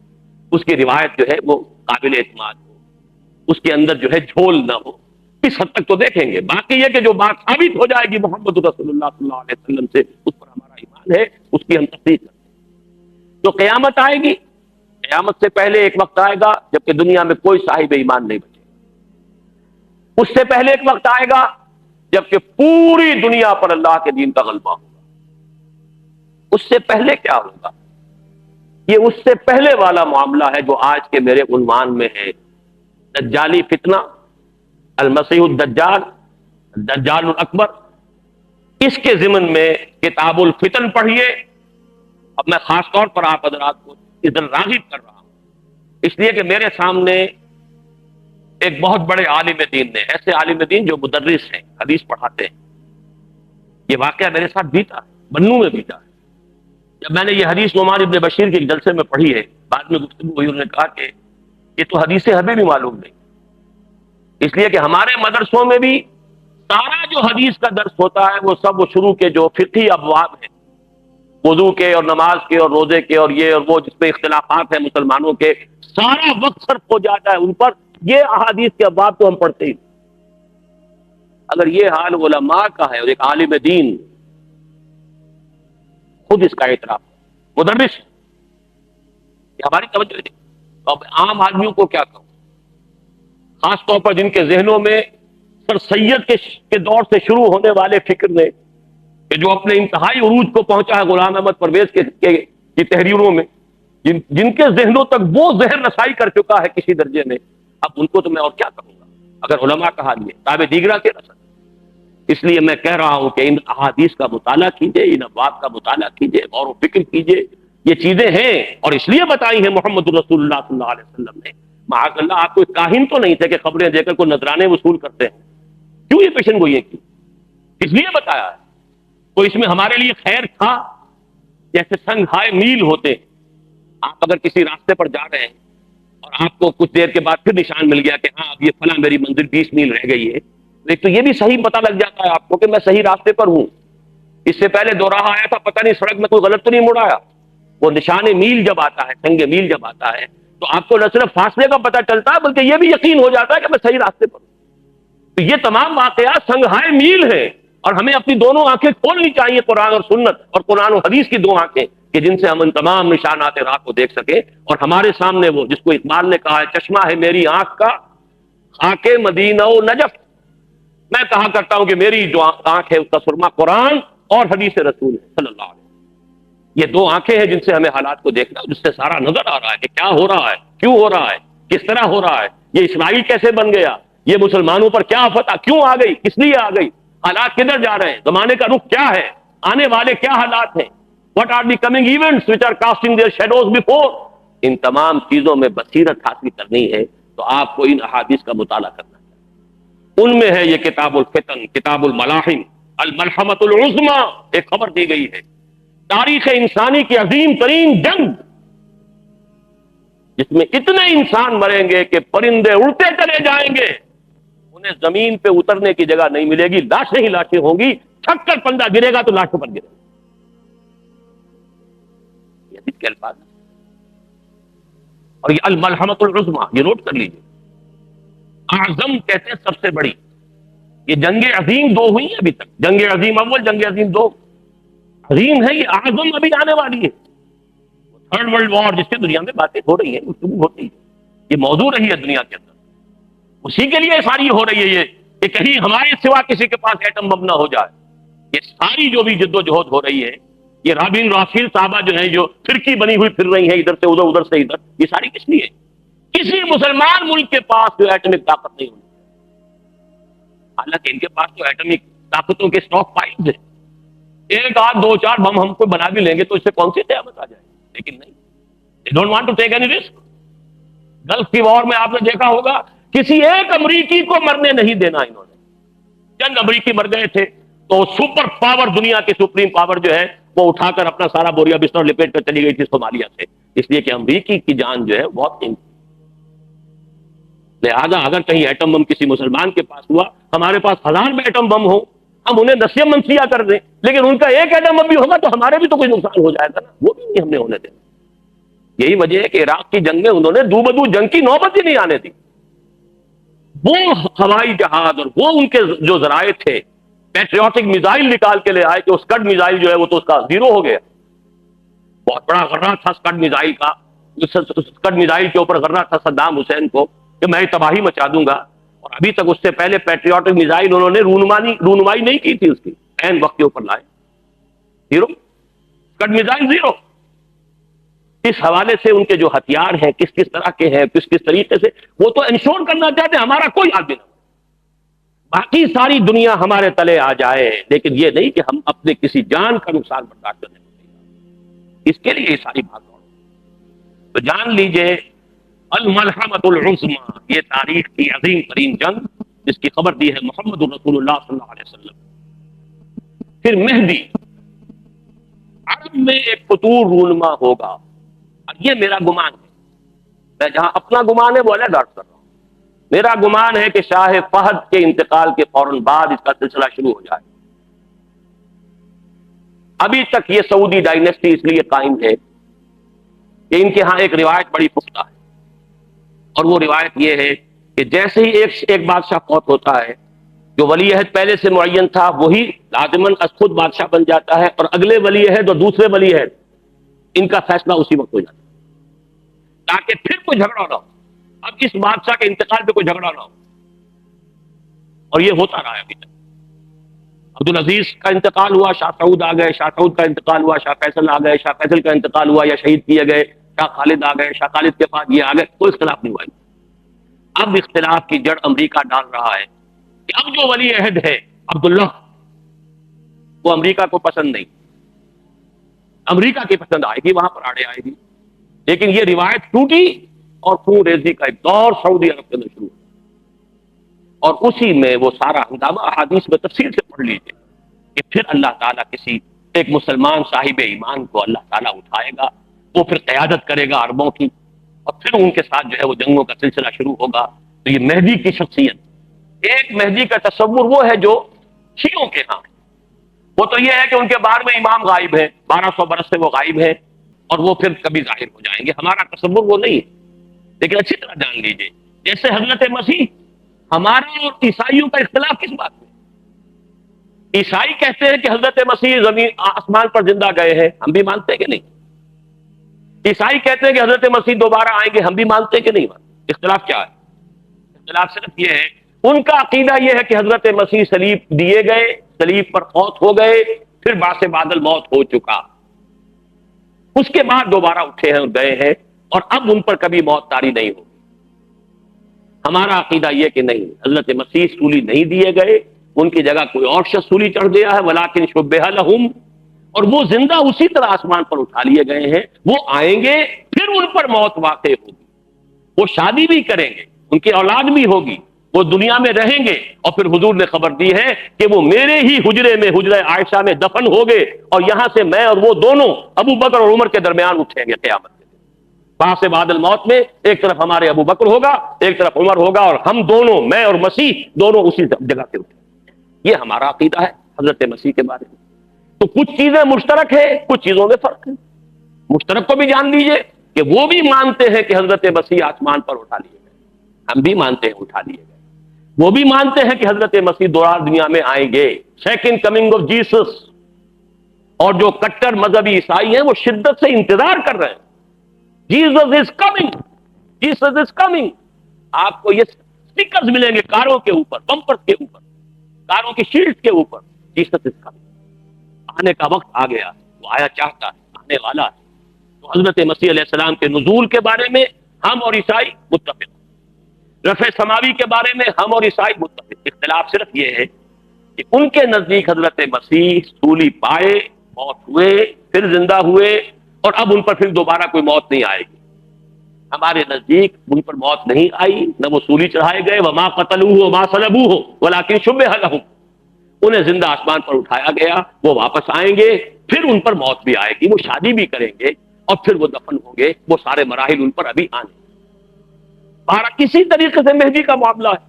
اس کی روایت جو ہے وہ قابل اعتماد ہو، اس کے اندر جو ہے جھول نہ ہو، اس حد تک تو دیکھیں گے۔ باقی یہ کہ جو بات ثابت ہو جائے گی محمد رسول اللہ صلی اللہ علیہ وسلم سے، اس پر ہمارا ایمان ہے، اس کی ہم تصدیق کرتے ہیں۔ تو قیامت آئے گی، قیامت سے پہلے ایک وقت آئے گا جبکہ دنیا میں کوئی صاحب ایمان نہیں بچے گا۔ اس سے پہلے ایک وقت آئے گا جبکہ پوری دنیا پر اللہ کے دین کا غلبہ ہوگا۔ اس سے پہلے کیا ہوگا؟ یہ اس سے پہلے والا معاملہ ہے جو آج کے میرے عنوان میں ہے، دجالی فتنہ، المسیح الدجال، دجال الاکبر۔ اس کے ضمن میں کتاب الفتن پڑھیے۔ اب میں خاص طور پر آپ حضرات کو ادھر راغب کر رہا ہوں، اس لیے کہ میرے سامنے ایک بہت بڑے عالم دین نے، ایسے عالم دین جو مدرس ہیں، حدیث پڑھاتے ہیں، یہ واقعہ میرے ساتھ بیتا ہے، بنو میں بیتا ہے۔ جب میں نے یہ حدیث نعمان ابن بشیر کے ایک جلسے میں پڑھی ہے، بعد میں گفتگو ہوئی، انہوں نے کہا کہ یہ تو حدیث ہمیں بھی معلوم نہیں، اس لیے کہ ہمارے مدرسوں میں بھی سارا جو حدیث کا درس ہوتا ہے وہ سب وہ شروع کے جو فقہی ابواب ہیں، وضو کے اور نماز کے اور روزے کے اور یہ اور وہ جس میں اختلافات ہیں مسلمانوں کے، سارا وقت صرف ہو جاتا ہے ان پر، یہ احادیث کے ابواب تو ہم پڑھتے ہی۔ اگر یہ حال علماء کا ہے اور ایک عالم دین خود اس کا اعتراف مدرس، یہ ہماری توجہ نہیں، تو اب عام آدمیوں کو کیا کہوں، خاص طور پر جن کے ذہنوں میں سر سید کے دور سے شروع ہونے والے فکر نے کہ جو اپنے انتہائی عروج کو پہنچا ہے غلام احمد پرویز کی تحریروں میں، جن کے ذہنوں تک وہ زہر رسائی کر چکا ہے کسی درجے میں، اب ان کو تو میں اور کیا کہوں گا اگر علماء کا حال یہ تابع دیگرہ کے رسل۔ اس لیے میں کہہ رہا ہوں کہ ان احادیث کا مطالعہ کیجئے، ان ابواب کا مطالعہ کیجئے، غور و فکر کیجئے، یہ چیزیں ہیں اور اس لیے بتائی ہیں محمد رسول اللہ صلی اللہ علیہ وسلم نے۔ معاذ اللہ آپ کوئی کاہن تو نہیں تھے کہ خبریں دے کر کوئی نذرانے وصول کرتے ہیں، کیوں یہ پیشن گوئیاں کی؟ اس لیے بتایا ہے، تو اس میں ہمارے لیے خیر تھا۔ جیسے سنگھائے میل ہوتے، آپ اگر کسی راستے پر جا رہے ہیں اور آپ کو کچھ دیر کے بعد پھر نشان مل گیا کہ ہاں اب یہ فلاں میری منزل 20 میل رہ گئی ہے، ایک تو یہ بھی صحیح پتہ لگ جاتا ہے آپ کو کہ میں صحیح راستے پر ہوں۔ اس سے پہلے دو راہ آیا تھا، پتہ نہیں سڑک میں کوئی غلط تو نہیں مڑ آیا۔ وہ نشان میل جب آتا ہے، سنگ میل جب آتا ہے، تو آپ کو نہ صرف فاصلے کا پتہ چلتا ہے بلکہ یہ بھی یقین ہو جاتا ہے کہ میں صحیح راستے پر ہوں۔ تو یہ تمام واقعات سنگھائے میل ہیں، اور ہمیں اپنی دونوں آنکھیں کھولنی چاہیے، قرآن اور سنت اور قرآن و حدیث کی دو آنکھیں، کہ جن سے ہم ان تمام نشانات راہ کو دیکھ سکیں، اور ہمارے سامنے وہ جس کو اقبال نے کہا ہے چشمہ ہے میری آنکھ کا خاک مدینہ و نجف، میں کہا کرتا ہوں کہ میری جو آنکھ ہے اس کا سرما قرآن اور حدیث رسول ہے صلی اللہ علیہ وسلم۔ یہ دو آنکھیں ہیں جن سے ہمیں حالات کو دیکھنا، جس سے سارا نظر آ رہا ہے کہ کیا ہو رہا ہے، کیوں ہو رہا ہے، کس طرح ہو رہا ہے، یہ اسرائیل کیسے بن گیا، یہ مسلمانوں پر کیا فتح کیوں آ گئی، کس لیے آ گئی، حالات کدھر جا رہے ہیں، زمانے کا رخ کیا ہے، آنے والے کیا حالات ہیں، what are the coming events which are casting their shadows before۔ ان تمام چیزوں میں بصیرت حاصل کرنی ہے تو آپ کو ان احادیث کا مطالعہ کرنا ہے۔ ان میں ہے یہ کتاب الفتن، کتاب الملاحم، الملحمۃ العظمی، ایک خبر دی گئی ہے تاریخ انسانی کی عظیم ترین جنگ، جس میں اتنے انسان مریں گے کہ پرندے اڑتے چلے جائیں گے، انہیں زمین پہ اترنے کی جگہ نہیں ملے گی، لاشیں ہی لاشیں ہوں گی، چھک کر پندہ گرے گا تو لاشوں پر گرے گا۔ یہ حدیث کے الفاظ ہیں، اور یہ الملحمۃ العظمی، یہ نوٹ کر لیجیے، اعظم کہتے ہیں سب سے بڑی۔ یہ جنگ عظیم دو ہوئی ہیں ابھی تک، جنگ عظیم اول، جنگ عظیم دو، عظیم ہے یہ، اعظم ابھی آنے والی ہے، تھرڈ ورلڈ وار جس کی دنیا میں باتیں ہو رہی ہیں، گفتگو ہوتی ہے، یہ موضوع رہی ہے دنیا کے اندر، اسی کے لیے ساری ہو رہی ہے یہ کہ کہیں ہمارے سوا کسی کے پاس ایٹم بم نہ ہو جائے۔ یہ ساری جو بھی جد و جہد ہو رہی ہے، یہ رابین رافیل صاحبہ جو ہیں جو فرقی بنی ہوئی پھر رہی ہیں ادھر سے ادھر، ادھر سے ادھر، یہ ساری کس لیے؟ کسی مسلمان ملک کے پاس جو ایٹمک طاقت نہیں ہوتی، حالانکہ ان کے پاس تو ایٹمک طاقتوں کے اسٹاک پائلز ہیں، ایک آدھ دو چار بم ہم کو بنا بھی لیں گے تو اس سے کون سی قیامت آ جائے، لیکن نہیں، they don't want to take any risk۔ Golf کی وار میں آپ نے دیکھا ہوگا کسی ایک امریکی کو مرنے نہیں دینا انہوں نے، چند امریکی مر گئے تھے تو سپر پاور، دنیا کی سپریم پاور جو ہے وہ اٹھا کر اپنا سارا بوریا بستر لپیٹ کر چلی گئی تھی صومالیہ سے، اس لیے کہ امریکی کی جان جو ہے بہت قیمتی۔ لہذا اگر کہیں ایٹم بم کسی مسلمان کے پاس ہوا، ہمارے پاس 1000 ایٹم بم ہو، ہم انہیں نسیہ منسیہ کر دیں، لیکن ان کا ایک ایٹم بم بھی ہوگا تو ہمارے بھی تو کوئی نقصان ہو جائے گا نا، وہ بھی نہیں ہم نے ہونے دینا۔ یہی وجہ ہے کہ عراق کی جنگ میں انہوں نے دو بدو جنگ کی نوبت ہی نہیں آنے دی۔ وہ ہوائی جہاز اور وہ ان کے جو ذرائع تھے، پیٹریوٹک میزائل نکال کے لے آئے کہ اسکڈ میزائل جو ہے وہ تو اس کا زیرو ہو گیا، بہت بڑا غرہ تھا اسکڈ میزائل کا، اسکڈ میزائل کے اوپر غرہ تھا صدام حسین کو کہ میں تباہی مچا دوں گا، اور ابھی تک اس سے پہلے پیٹریوٹک میزائل انہوں نے رونمائی نہیں کی تھی، اس کی عین وقت کے اوپر لائے، زیرو، اسکڈ میزائل زیرو۔ اس حوالے سے ان کے جو ہتھیار ہیں کس کس طرح کے ہیں، کس کس طریقے سے، وہ تو انشور کرنا چاہتے ہیں ہمارا کوئی حال بھی نہ ہو، باقی ساری دنیا ہمارے تلے آ جائے، لیکن یہ نہیں کہ ہم اپنے کسی جان کا نقصان برداشت کرنے کو تیار۔ اس کے لیے یہ ساری بات ہو، تو جان لیجئے الملحمۃ العظمی، یہ تاریخ کی عظیم ترین جنگ جس کی خبر دی ہے محمد رسول اللہ صلی اللہ علیہ وسلم۔ پھر مہدی عرب میں ایک فطور رونما ہوگا، اور یہ میرا گمان ہے، میں جہاں اپنا گمان ہے وہ الگ عرض کر رہا ہوں، میرا گمان ہے کہ شاہ فہد کے انتقال کے فوراً بعد اس کا سلسلہ شروع ہو جائے۔ ابھی تک یہ سعودی ڈائنیسٹی اس لیے قائم ہے کہ ان کے ہاں ایک روایت بڑی پختہ ہے، اور وہ روایت یہ ہے کہ جیسے ہی ایک بادشاہ فوت ہوتا ہے، جو ولی عہد پہلے سے معین تھا وہی لازماً از خود بادشاہ بن جاتا ہے، اور اگلے ولی عہد اور دوسرے ولی عہد ان کا فیصلہ اسی وقت ہو جاتا ہے، تاکہ پھر کوئی جھگڑا نہ ہو۔ اب اس بادشاہ کے انتقال پہ کوئی جھگڑا نہ ہو، اور یہ ہوتا رہا ہے ابھی تک۔ عبدالعزیز کا انتقال ہوا، شاہ سعود آ گئے، شاہ سعود کا انتقال ہوا، شاہ فیصل آ گئے، شاہ فیصل کا انتقال ہوا یا شہید کیے گئے، شاہ خالد آ گئے، شاہ خالد کے بعد یہ آ گئے، کوئی اختلاف نہیں ہوا۔ اب اختلاف کی جڑ امریکہ ڈال رہا ہے کہ اب جو ولی عہد ہے عبداللہ، وہ امریکہ کو پسند نہیں، امریکہ کی پسند آئے گی، وہاں پر آڑے آئے گی، لیکن یہ روایت ٹوٹی اور خون ریزی کا ایک دور سعودی عرب کے اندر شروع ہوا، اور اسی میں وہ سارا ہنگامہ احادیث میں تفصیل سے پڑھ لیجیے کہ پھر اللہ تعالیٰ کسی ایک مسلمان صاحب ایمان کو اللہ تعالیٰ اٹھائے گا، وہ پھر قیادت کرے گا عربوں کی، اور پھر ان کے ساتھ جو ہے وہ جنگوں کا سلسلہ شروع ہوگا۔ تو یہ مہدی کی شخصیت، ایک مہدی کا تصور وہ ہے جو شیعوں کے ہاں ہے، وہ تو یہ ہے کہ ان کے بارے میں امام غائب ہے، 1200 برس سے وہ غائب ہے، اور وہ پھر کبھی ظاہر ہو جائیں گے۔ ہمارا تصور وہ نہیں ہے، لیکن اچھی طرح جان لیجئے جیسے حضرت مسیح، ہمارا اور عیسائیوں کا اختلاف کس بات میں؟ عیسائی کہتے ہیں کہ حضرت مسیح زمین آسمان پر زندہ گئے ہیں، ہم بھی مانتے ہیں کہ نہیں؟ عیسائی کہتے ہیں کہ حضرت مسیح دوبارہ آئیں گے، ہم بھی مانتے ہیں کہ نہیں مانتے؟ اختلاف کیا ہے؟ اختلاف صرف یہ ہے، ان کا عقیدہ یہ ہے کہ حضرت مسیح صلیب دیے گئے، صلیب پر فوت ہو گئے، پھر باعث بادل موت ہو چکا، اس کے بعد دوبارہ اٹھے ہیں اور گئے ہیں، اور اب ان پر کبھی موت طاری نہیں ہوگی۔ ہمارا عقیدہ یہ کہ نہیں، حضرت مسیح سولی نہیں دیے گئے، ان کی جگہ کوئی اور شخص سولی چڑھ گیا ہے، ولیکن شبہ لہم، اور وہ زندہ اسی طرح آسمان پر اٹھا لیے گئے ہیں، وہ آئیں گے، پھر ان پر موت واقع ہوگی، وہ شادی بھی کریں گے، ان کی اولاد بھی ہوگی، وہ دنیا میں رہیں گے، اور پھر حضور نے خبر دی ہے کہ وہ میرے ہی حجرے میں، حجرہ عائشہ میں دفن ہو گئے، اور یہاں سے میں اور وہ دونوں ابو بکر اور عمر کے درمیان اٹھیں گے قیامت کے دن۔ وہاں سے بعد الموت میں ایک طرف ہمارے ابو بکر ہوگا، ایک طرف عمر ہوگا، اور ہم دونوں، میں اور مسیح دونوں اسی جگہ پہ اٹھیں گے۔ یہ ہمارا عقیدہ ہے حضرت مسیح کے بارے میں۔ تو کچھ چیزیں مشترک ہے، کچھ چیزوں میں فرق ہے۔ مشترک کو بھی جان لیجئے کہ وہ بھی مانتے ہیں کہ حضرت مسیح آسمان پر اٹھا لیے گئے، ہم بھی مانتے ہیں اٹھا لیے گئے، وہ بھی مانتے ہیں کہ حضرت مسیح دوبارہ دنیا میں آئیں گے، سیکنڈ کمنگ آف جیسس۔ اور جو کٹر مذہبی عیسائی ہیں وہ شدت سے انتظار کر رہے ہیں، Jesus is coming, Jesus is coming. آپ کو یہ سٹیکرز ملیں گے کاروں کے اوپر، بمپرز کے اوپر، کاروں کی شیلڈ کے اوپر، جیسس از کمنگ۔ آنے کا وقت آ گیا، وہ آیا چاہتا ہے، آنے والا ہے۔ تو حضرت مسیح علیہ السلام کے نزول کے بارے میں ہم اور عیسائی متفق، رفع سماوی کے بارے میں ہم اور عیسائی متفق۔ اختلاف صرف یہ ہے کہ ان کے نزدیک حضرت مسیح سولی پائے، موت ہوئے، پھر زندہ ہوئے، اور اب ان پر پھر دوبارہ کوئی موت نہیں آئے گی۔ ہمارے نزدیک ان پر موت نہیں آئی، نہ وہ سولی چڑھائے گئے، وما قتلوہ وما صلبوہ ولکن شبہ لہم، انہیں زندہ آسمان پر اٹھایا گیا، وہ واپس آئیں گے، پھر ان پر موت بھی آئے گی، وہ شادی بھی کریں گے، اور پھر وہ دفن ہوں گے۔ وہ سارے مراحل ان پر ابھی آنے۔ اسی طریقے سے مہدی کا معاملہ ہے۔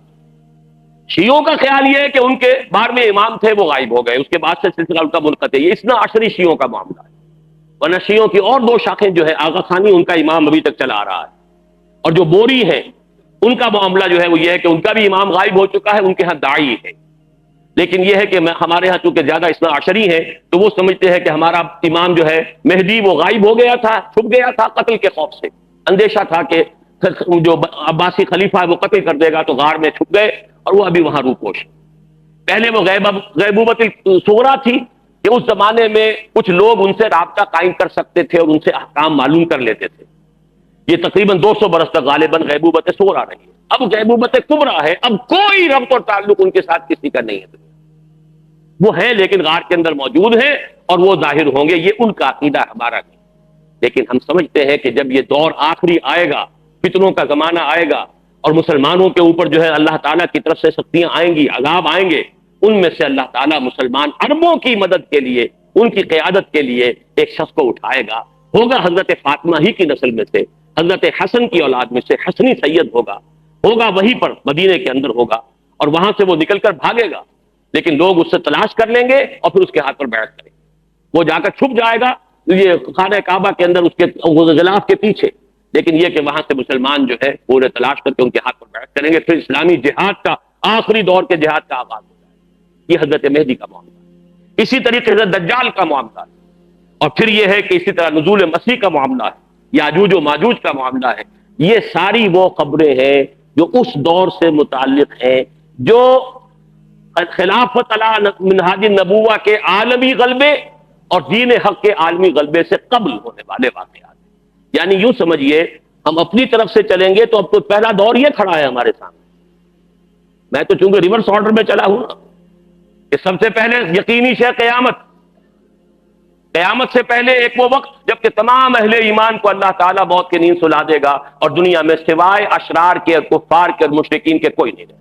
شیعوں کا خیال یہ ہے کہ ان کے 12ویں امام تھے، وہ غائب ہو گئے، اس کے بعد سے سلسلہ ان کا منقطع۔ یہ اثنا عشری شیعوں کا معاملہ ہے، ورنہ شیعوں کی اور 2 شاخیں جو ہے، آغا خانی ان کا امام ابھی تک چلا آ رہا ہے، اور جو بوری ہیں ان کا معاملہ جو ہے وہ یہ ہے کہ ان کا بھی امام غائب ہو چکا ہے، ان کے ہاں داعی ہے، لیکن یہ ہے کہ ہمارے ہاں چونکہ زیادہ اثنا عشری ہے تو وہ سمجھتے ہیں کہ ہمارا امام جو ہے مہدی وہ غائب ہو گیا تھا، چھپ گیا تھا قتل کے خوف سے، اندیشہ تھا کہ جو عباسی خلیفہ ہے وہ قتل کر دے گا، تو غار میں چھپ گئے، اور وہ ابھی وہاں روپوش۔ پہلے وہ غیبوبت صغریٰ تھی کہ اس زمانے میں کچھ لوگ ان سے رابطہ قائم کر سکتے تھے اور ان سے احکام معلوم کر لیتے تھے۔ یہ تقریباً 200 برس تک غالباً غیبوبت صغریٰ رہی ہے۔ اب غیبوبت کبریٰ ہے، اب کوئی ربط اور تعلق ان کے ساتھ کسی کا نہیں ہے، وہ ہیں لیکن غار کے اندر موجود ہیں، اور وہ ظاہر ہوں گے، یہ ان کا عقیدہ، ہمارا نہیں۔ لیکن ہم سمجھتے ہیں کہ جب یہ دور آخری آئے گا فتنوں کا زمانہ آئے گا اور مسلمانوں کے اوپر جو ہے اللہ تعالیٰ کی طرف سے سختیاں آئیں گی، عذاب آئیں گے، ان میں سے اللہ تعالیٰ مسلمان اربوں کی مدد کے لیے، ان کی قیادت کے لیے ایک شخص کو اٹھائے گا، ہوگا حضرت فاطمہ ہی کی نسل میں سے، حضرت حسن کی اولاد میں سے حسنی سید ہوگا وہیں پر مدینے کے اندر ہوگا، اور وہاں سے وہ نکل کر بھاگے گا، لیکن لوگ اس سے تلاش کر لیں گے اور پھر اس کے ہاتھ پر بیعت کریں گے، وہ جا کر چھپ جائے گا یہ خانہ کعبہ کے اندر اس کے غلاف کے پیچھے، لیکن یہ کہ وہاں سے مسلمان جو ہے پورے تلاش کر کے ان کے ہاتھ پر بیعت کریں گے، پھر اسلامی جہاد کا آخری دور کے جہاد کا آغاز ہو جائے گا۔ یہ حضرت مہدی کا معاملہ ہے۔ اسی طریقے سے دجال کا معاملہ ہے، اور پھر یہ ہے کہ اسی طرح نزول مسیح کا معاملہ ہے، یاجوج و ماجوج کا معاملہ ہے۔ یہ ساری وہ خبریں ہیں جو اس دور سے متعلق ہیں جو خلافت علی منہاج النبوہ کے عالمی غلبے اور دین حق کے عالمی غلبے سے قبل ہونے والے واقعات ہیں۔ یعنی یوں سمجھیے ہم اپنی طرف سے چلیں گے تو اب تو پہلا دور یہ کھڑا ہے ہمارے سامنے۔ میں تو چونکہ ریورس آرڈر میں چلا ہوں نا، کہ سب سے پہلے یقینی شے قیامت سے پہلے ایک وہ وقت جب کہ تمام اہل ایمان کو اللہ تعالیٰ موت کی نیند سلا دے گا اور دنیا میں سوائے اشرار کے، کفار کے اور مشرکین کے کوئی نہیں رہے گا۔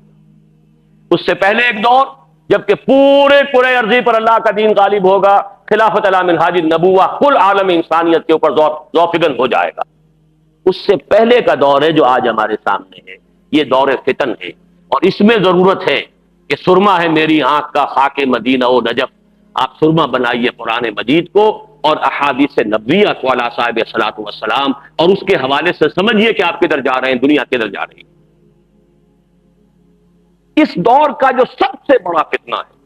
اس سے پہلے ایک دور جب کہ پورے ارضی پر اللہ کا دین غالب ہوگا، خلافت علی منہاج النبوہ کل عالم انسانیت کے اوپر ذوفگن ہو جائے گا۔ اس سے پہلے کا دور ہے جو آج ہمارے سامنے ہے، یہ دور فتن ہے، اور اس میں ضرورت ہے کہ سرما ہے میری آنکھ کا خاک مدینہ و نجف، آپ سرما بنائیے قرآن مجید کو اور احادیث نبویہ کو علی صاحب الصلاۃ والسلام، اور اس کے حوالے سے سمجھیے کہ آپ کدھر جا رہے ہیں، دنیا کدھر جا رہی ہے۔ اس دور کا جو سب سے بڑا فتنہ ہے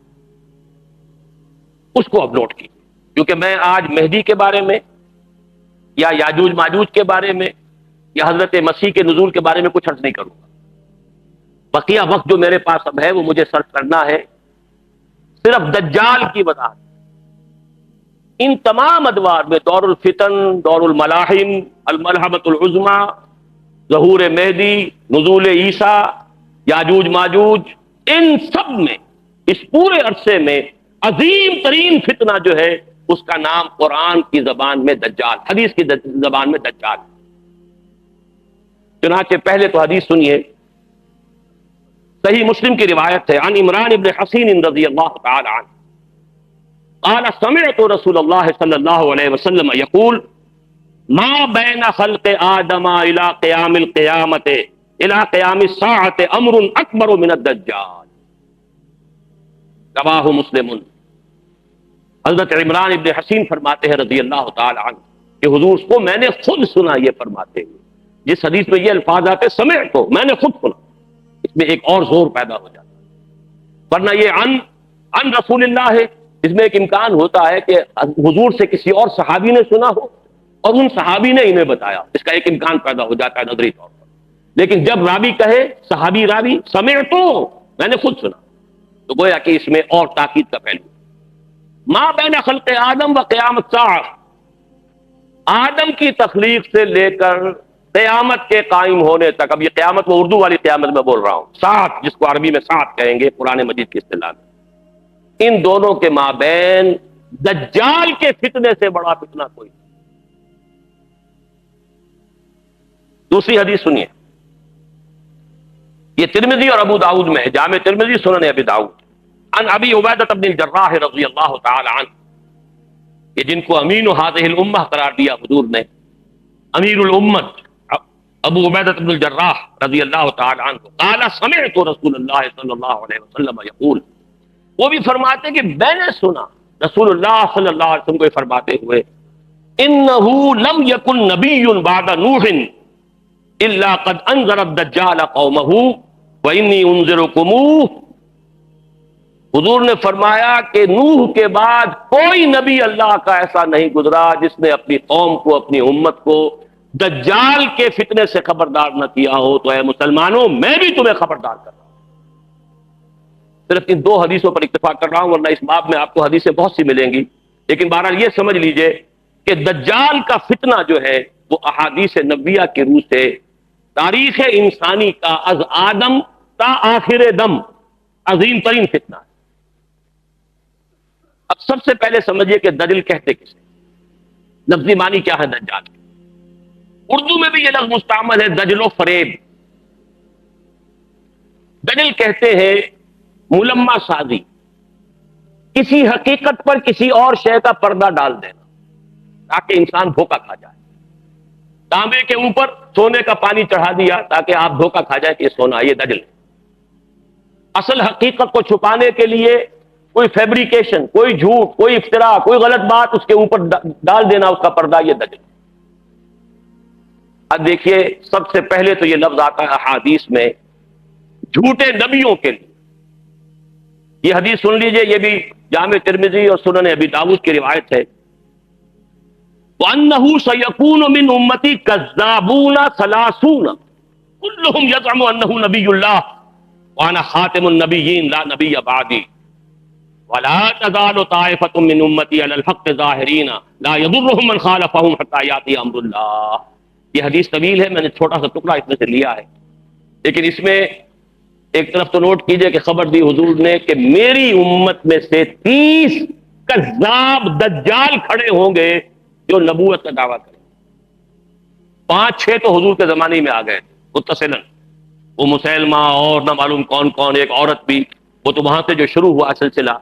اس کو اب نوٹ کیجیے، کیونکہ میں آج مہدی کے بارے میں یا یاجوج ماجوج کے بارے میں یا حضرت مسیح کے نزول کے بارے میں کچھ عرض نہیں کروں گا۔ بقیہ وقت جو میرے پاس اب ہے وہ مجھے صرف کرنا ہے صرف دجال کی وضاحت۔ ان تمام ادوار میں دور الفتن، دور الملاحم، الملحمۃ العظمی، ظہور مہدی، نزول عیسیٰ، یاجوج ماجوج، ان سب میں اس پورے عرصے میں عظیم ترین فتنہ جو ہے اس کا نام قرآن کی زبان میں دجال، حدیث کی زبان میں دجال۔ چنانچہ پہلے تو حدیث سنیے، صحیح مسلم کی روایت ہے، عن عمران ابن حسین رضی اللہ تعالی عنہ قال سمعت رسول اللہ صلی اللہ علیہ وسلم یقول ما بین خلق آدم الى قیام القیامت الى قیام الساعت امر اکبر من الدجال، رواہ مسلم۔ حضرت عمران ابن حسین فرماتے ہیں رضی اللہ تعالی عنہ کہ حضور کو میں نے خود سنا یہ فرماتے ہوئے، جس حدیث میں یہ الفاظ آتے سمعت تو میں نے خود سنا، اس میں ایک اور زور پیدا ہو جاتا ہے، ورنہ یہ عن رسول اللہ ہے، اس میں ایک امکان ہوتا ہے کہ حضور سے کسی اور صحابی نے سنا ہو اور ان صحابی نے انہیں بتایا، اس کا ایک امکان پیدا ہو جاتا ہے نظری طور پر، لیکن جب راوی کہے صحابی راوی سمعت تو میں نے خود سنا، تو گویا کہ اس میں اور تاکید کا پہلو، ما بین خلق آدم و قیامت الساعہ، آدم کی تخلیق سے لے کر قیامت کے قائم ہونے تک، اب یہ قیامت وہ اردو والی قیامت میں بول رہا ہوں، ساعت جس کو عربی میں ساعت کہیں گے قرآن مجید کی اصطلاح میں، ان دونوں کے مابین دجال کے فتنے سے بڑا فتنہ کوئی نہیں۔ دوسری حدیث سنیے، یہ ترمذی اور ابو داؤد میں ہے، جامع ترمذی، سنن ابی داؤد، عن ابی عبیدہ بن الجراح رضی اللہ تعالی عنہ، یہ جن کو امین هذه الامہ قرار دیا حضور نے، امیر الامت ابو عبیدہ بن الجراح رضی اللہ تعالی عنہ، قال سمعت رسول اللہ صلی اللہ علیہ وسلم یقول، وہ بھی فرماتے کہ میں نے سنا رسول اللہ صلی اللہ علیہ وسلم کو فرماتے ہوئے، انہ لم یکن نبی بعد نوح الا قد انذر الدجال قومہ وانی انذرکموہ، حضور نے فرمایا کہ نوح کے بعد کوئی نبی اللہ کا ایسا نہیں گزرا جس نے اپنی قوم کو، اپنی امت کو دجال کے فتنے سے خبردار نہ کیا ہو، تو اے مسلمانوں میں بھی تمہیں خبردار کر رہا ہوں۔ صرف ان دو حدیثوں پر اکتفا کر رہا ہوں، ورنہ اس باب میں آپ کو حدیثیں بہت سی ملیں گی، لیکن بہرحال یہ سمجھ لیجئے کہ دجال کا فتنہ جو ہے وہ احادیث نبویہ کے روح سے تاریخ انسانی کا از آدم تا آخر دم عظیم ترین فتنہ ہے۔ اب سب سے پہلے سمجھیے کہ دجل کہتے کسے، لفظی معنی کیا ہے دجال؟ اردو میں بھی یہ لفظ مستعمل ہے، دجل و فریب۔ دجل کہتے ہیں ملمہ سازی، کسی حقیقت پر کسی اور شے کا پردہ ڈال دینا تاکہ انسان دھوکہ کھا جائے۔ تانبے کے اوپر سونے کا پانی چڑھا دیا تاکہ آپ دھوکہ کھا جائے کہ یہ سونا، یہ دجل۔ اصل حقیقت کو چھپانے کے لیے کوئی فیبریکیشن، کوئی جھوٹ، کوئی افتراء، کوئی غلط بات اس کے اوپر ڈال دینا اس کا پردہ، یہ دجل۔ اب دیکھیے، سب سے پہلے تو یہ لفظ آتا ہے احادیث میں جھوٹے نبیوں کے لیے۔ یہ حدیث سن لیجئے، یہ بھی جامع ترمذی اور سنن ابی داؤد کی روایت ہے۔ وَأَنَّهُ سَيَكُونُ مِنْ أُمَّتِي كَذَّابُونَ ثَلَاثُونَ كُلُّهُمْ يَزْعُمُ أَنَّهُ نَبِيُّ اللَّهِ وَأَنَا خَاتِمُ النَّبِيِّينَ لَا نَبِيَّ بَعْدِي وَلَا تَزَالُ طَائِفَةٌ مِّنْ أُمَّتِي عَلَى الْحَقِّ ظَاهِرِينَ لَا يَضُرُّهُم مَّنْ خَالَفَهُمْ حَتَّىٰ يَأْتِيَ أَمْرُ اللَّهِ۔ یہ حدیث طویل ہے، میں نے چھوٹا سا ٹکڑا اس میں سے لیا ہے، لیکن اس میں ایک طرف تو نوٹ کیجئے کہ خبر دی حضور نے کہ میری امت میں سے 30 کذاب دجال کھڑے ہوں گے جو نبوت کا دعویٰ کریں۔ 5-6 تو حضور کے زمانے میں آ گئے متصلاً، وہ مسیلمہ اور نہ معلوم کون کون، ایک عورت بھی، وہ تو وہاں سے جو شروع ہوا سلسلہ،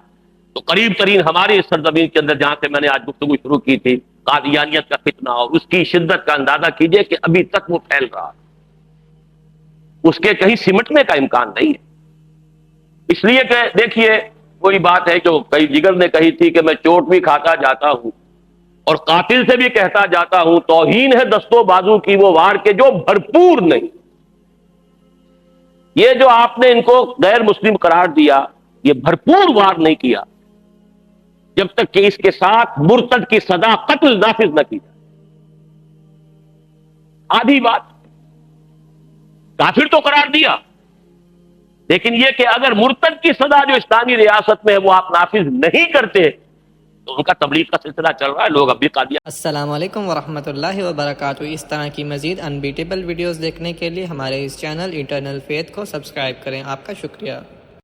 تو قریب ترین ہماری اس سرزمین کے اندر جہاں سے میں نے آج گفتگو شروع کی تھی، قادیانیت کا فتنہ، اور اس کی شدت کا اندازہ کیجئے کہ ابھی تک وہ پھیل رہا ہے، اس کے کہیں سمٹنے کا امکان نہیں ہے۔ اس لیے کہ دیکھیے، کوئی بات ہے جو کئی جگر نے کہی تھی کہ میں چوٹ بھی کھاتا جاتا ہوں اور قاتل سے بھی کہتا جاتا ہوں، توہین ہے دست و بازو کی وہ وار کے جو بھرپور نہیں۔ یہ جو آپ نے ان کو غیر مسلم قرار دیا، یہ بھرپور وار نہیں کیا جب تک کہ اس کے ساتھ مرتد کی سزا قتل نافذ نہ کی جائے۔ آدھی بات، کافر تو قرار دیا، لیکن یہ کہ اگر مرتد کی سزا جو اسلامی ریاست میں ہے وہ آپ نافذ نہیں کرتے تو ان کا تبلیغ کا سلسلہ چل رہا ہے، لوگ اب بھی قادیان۔ السلام علیکم ورحمۃ اللہ وبرکاتہ۔ اس طرح کی مزید انبیٹیبل ویڈیوز دیکھنے کے لیے ہمارے اس چینل ایٹرنل فیتھ کو سبسکرائب کریں۔ آپ کا شکریہ۔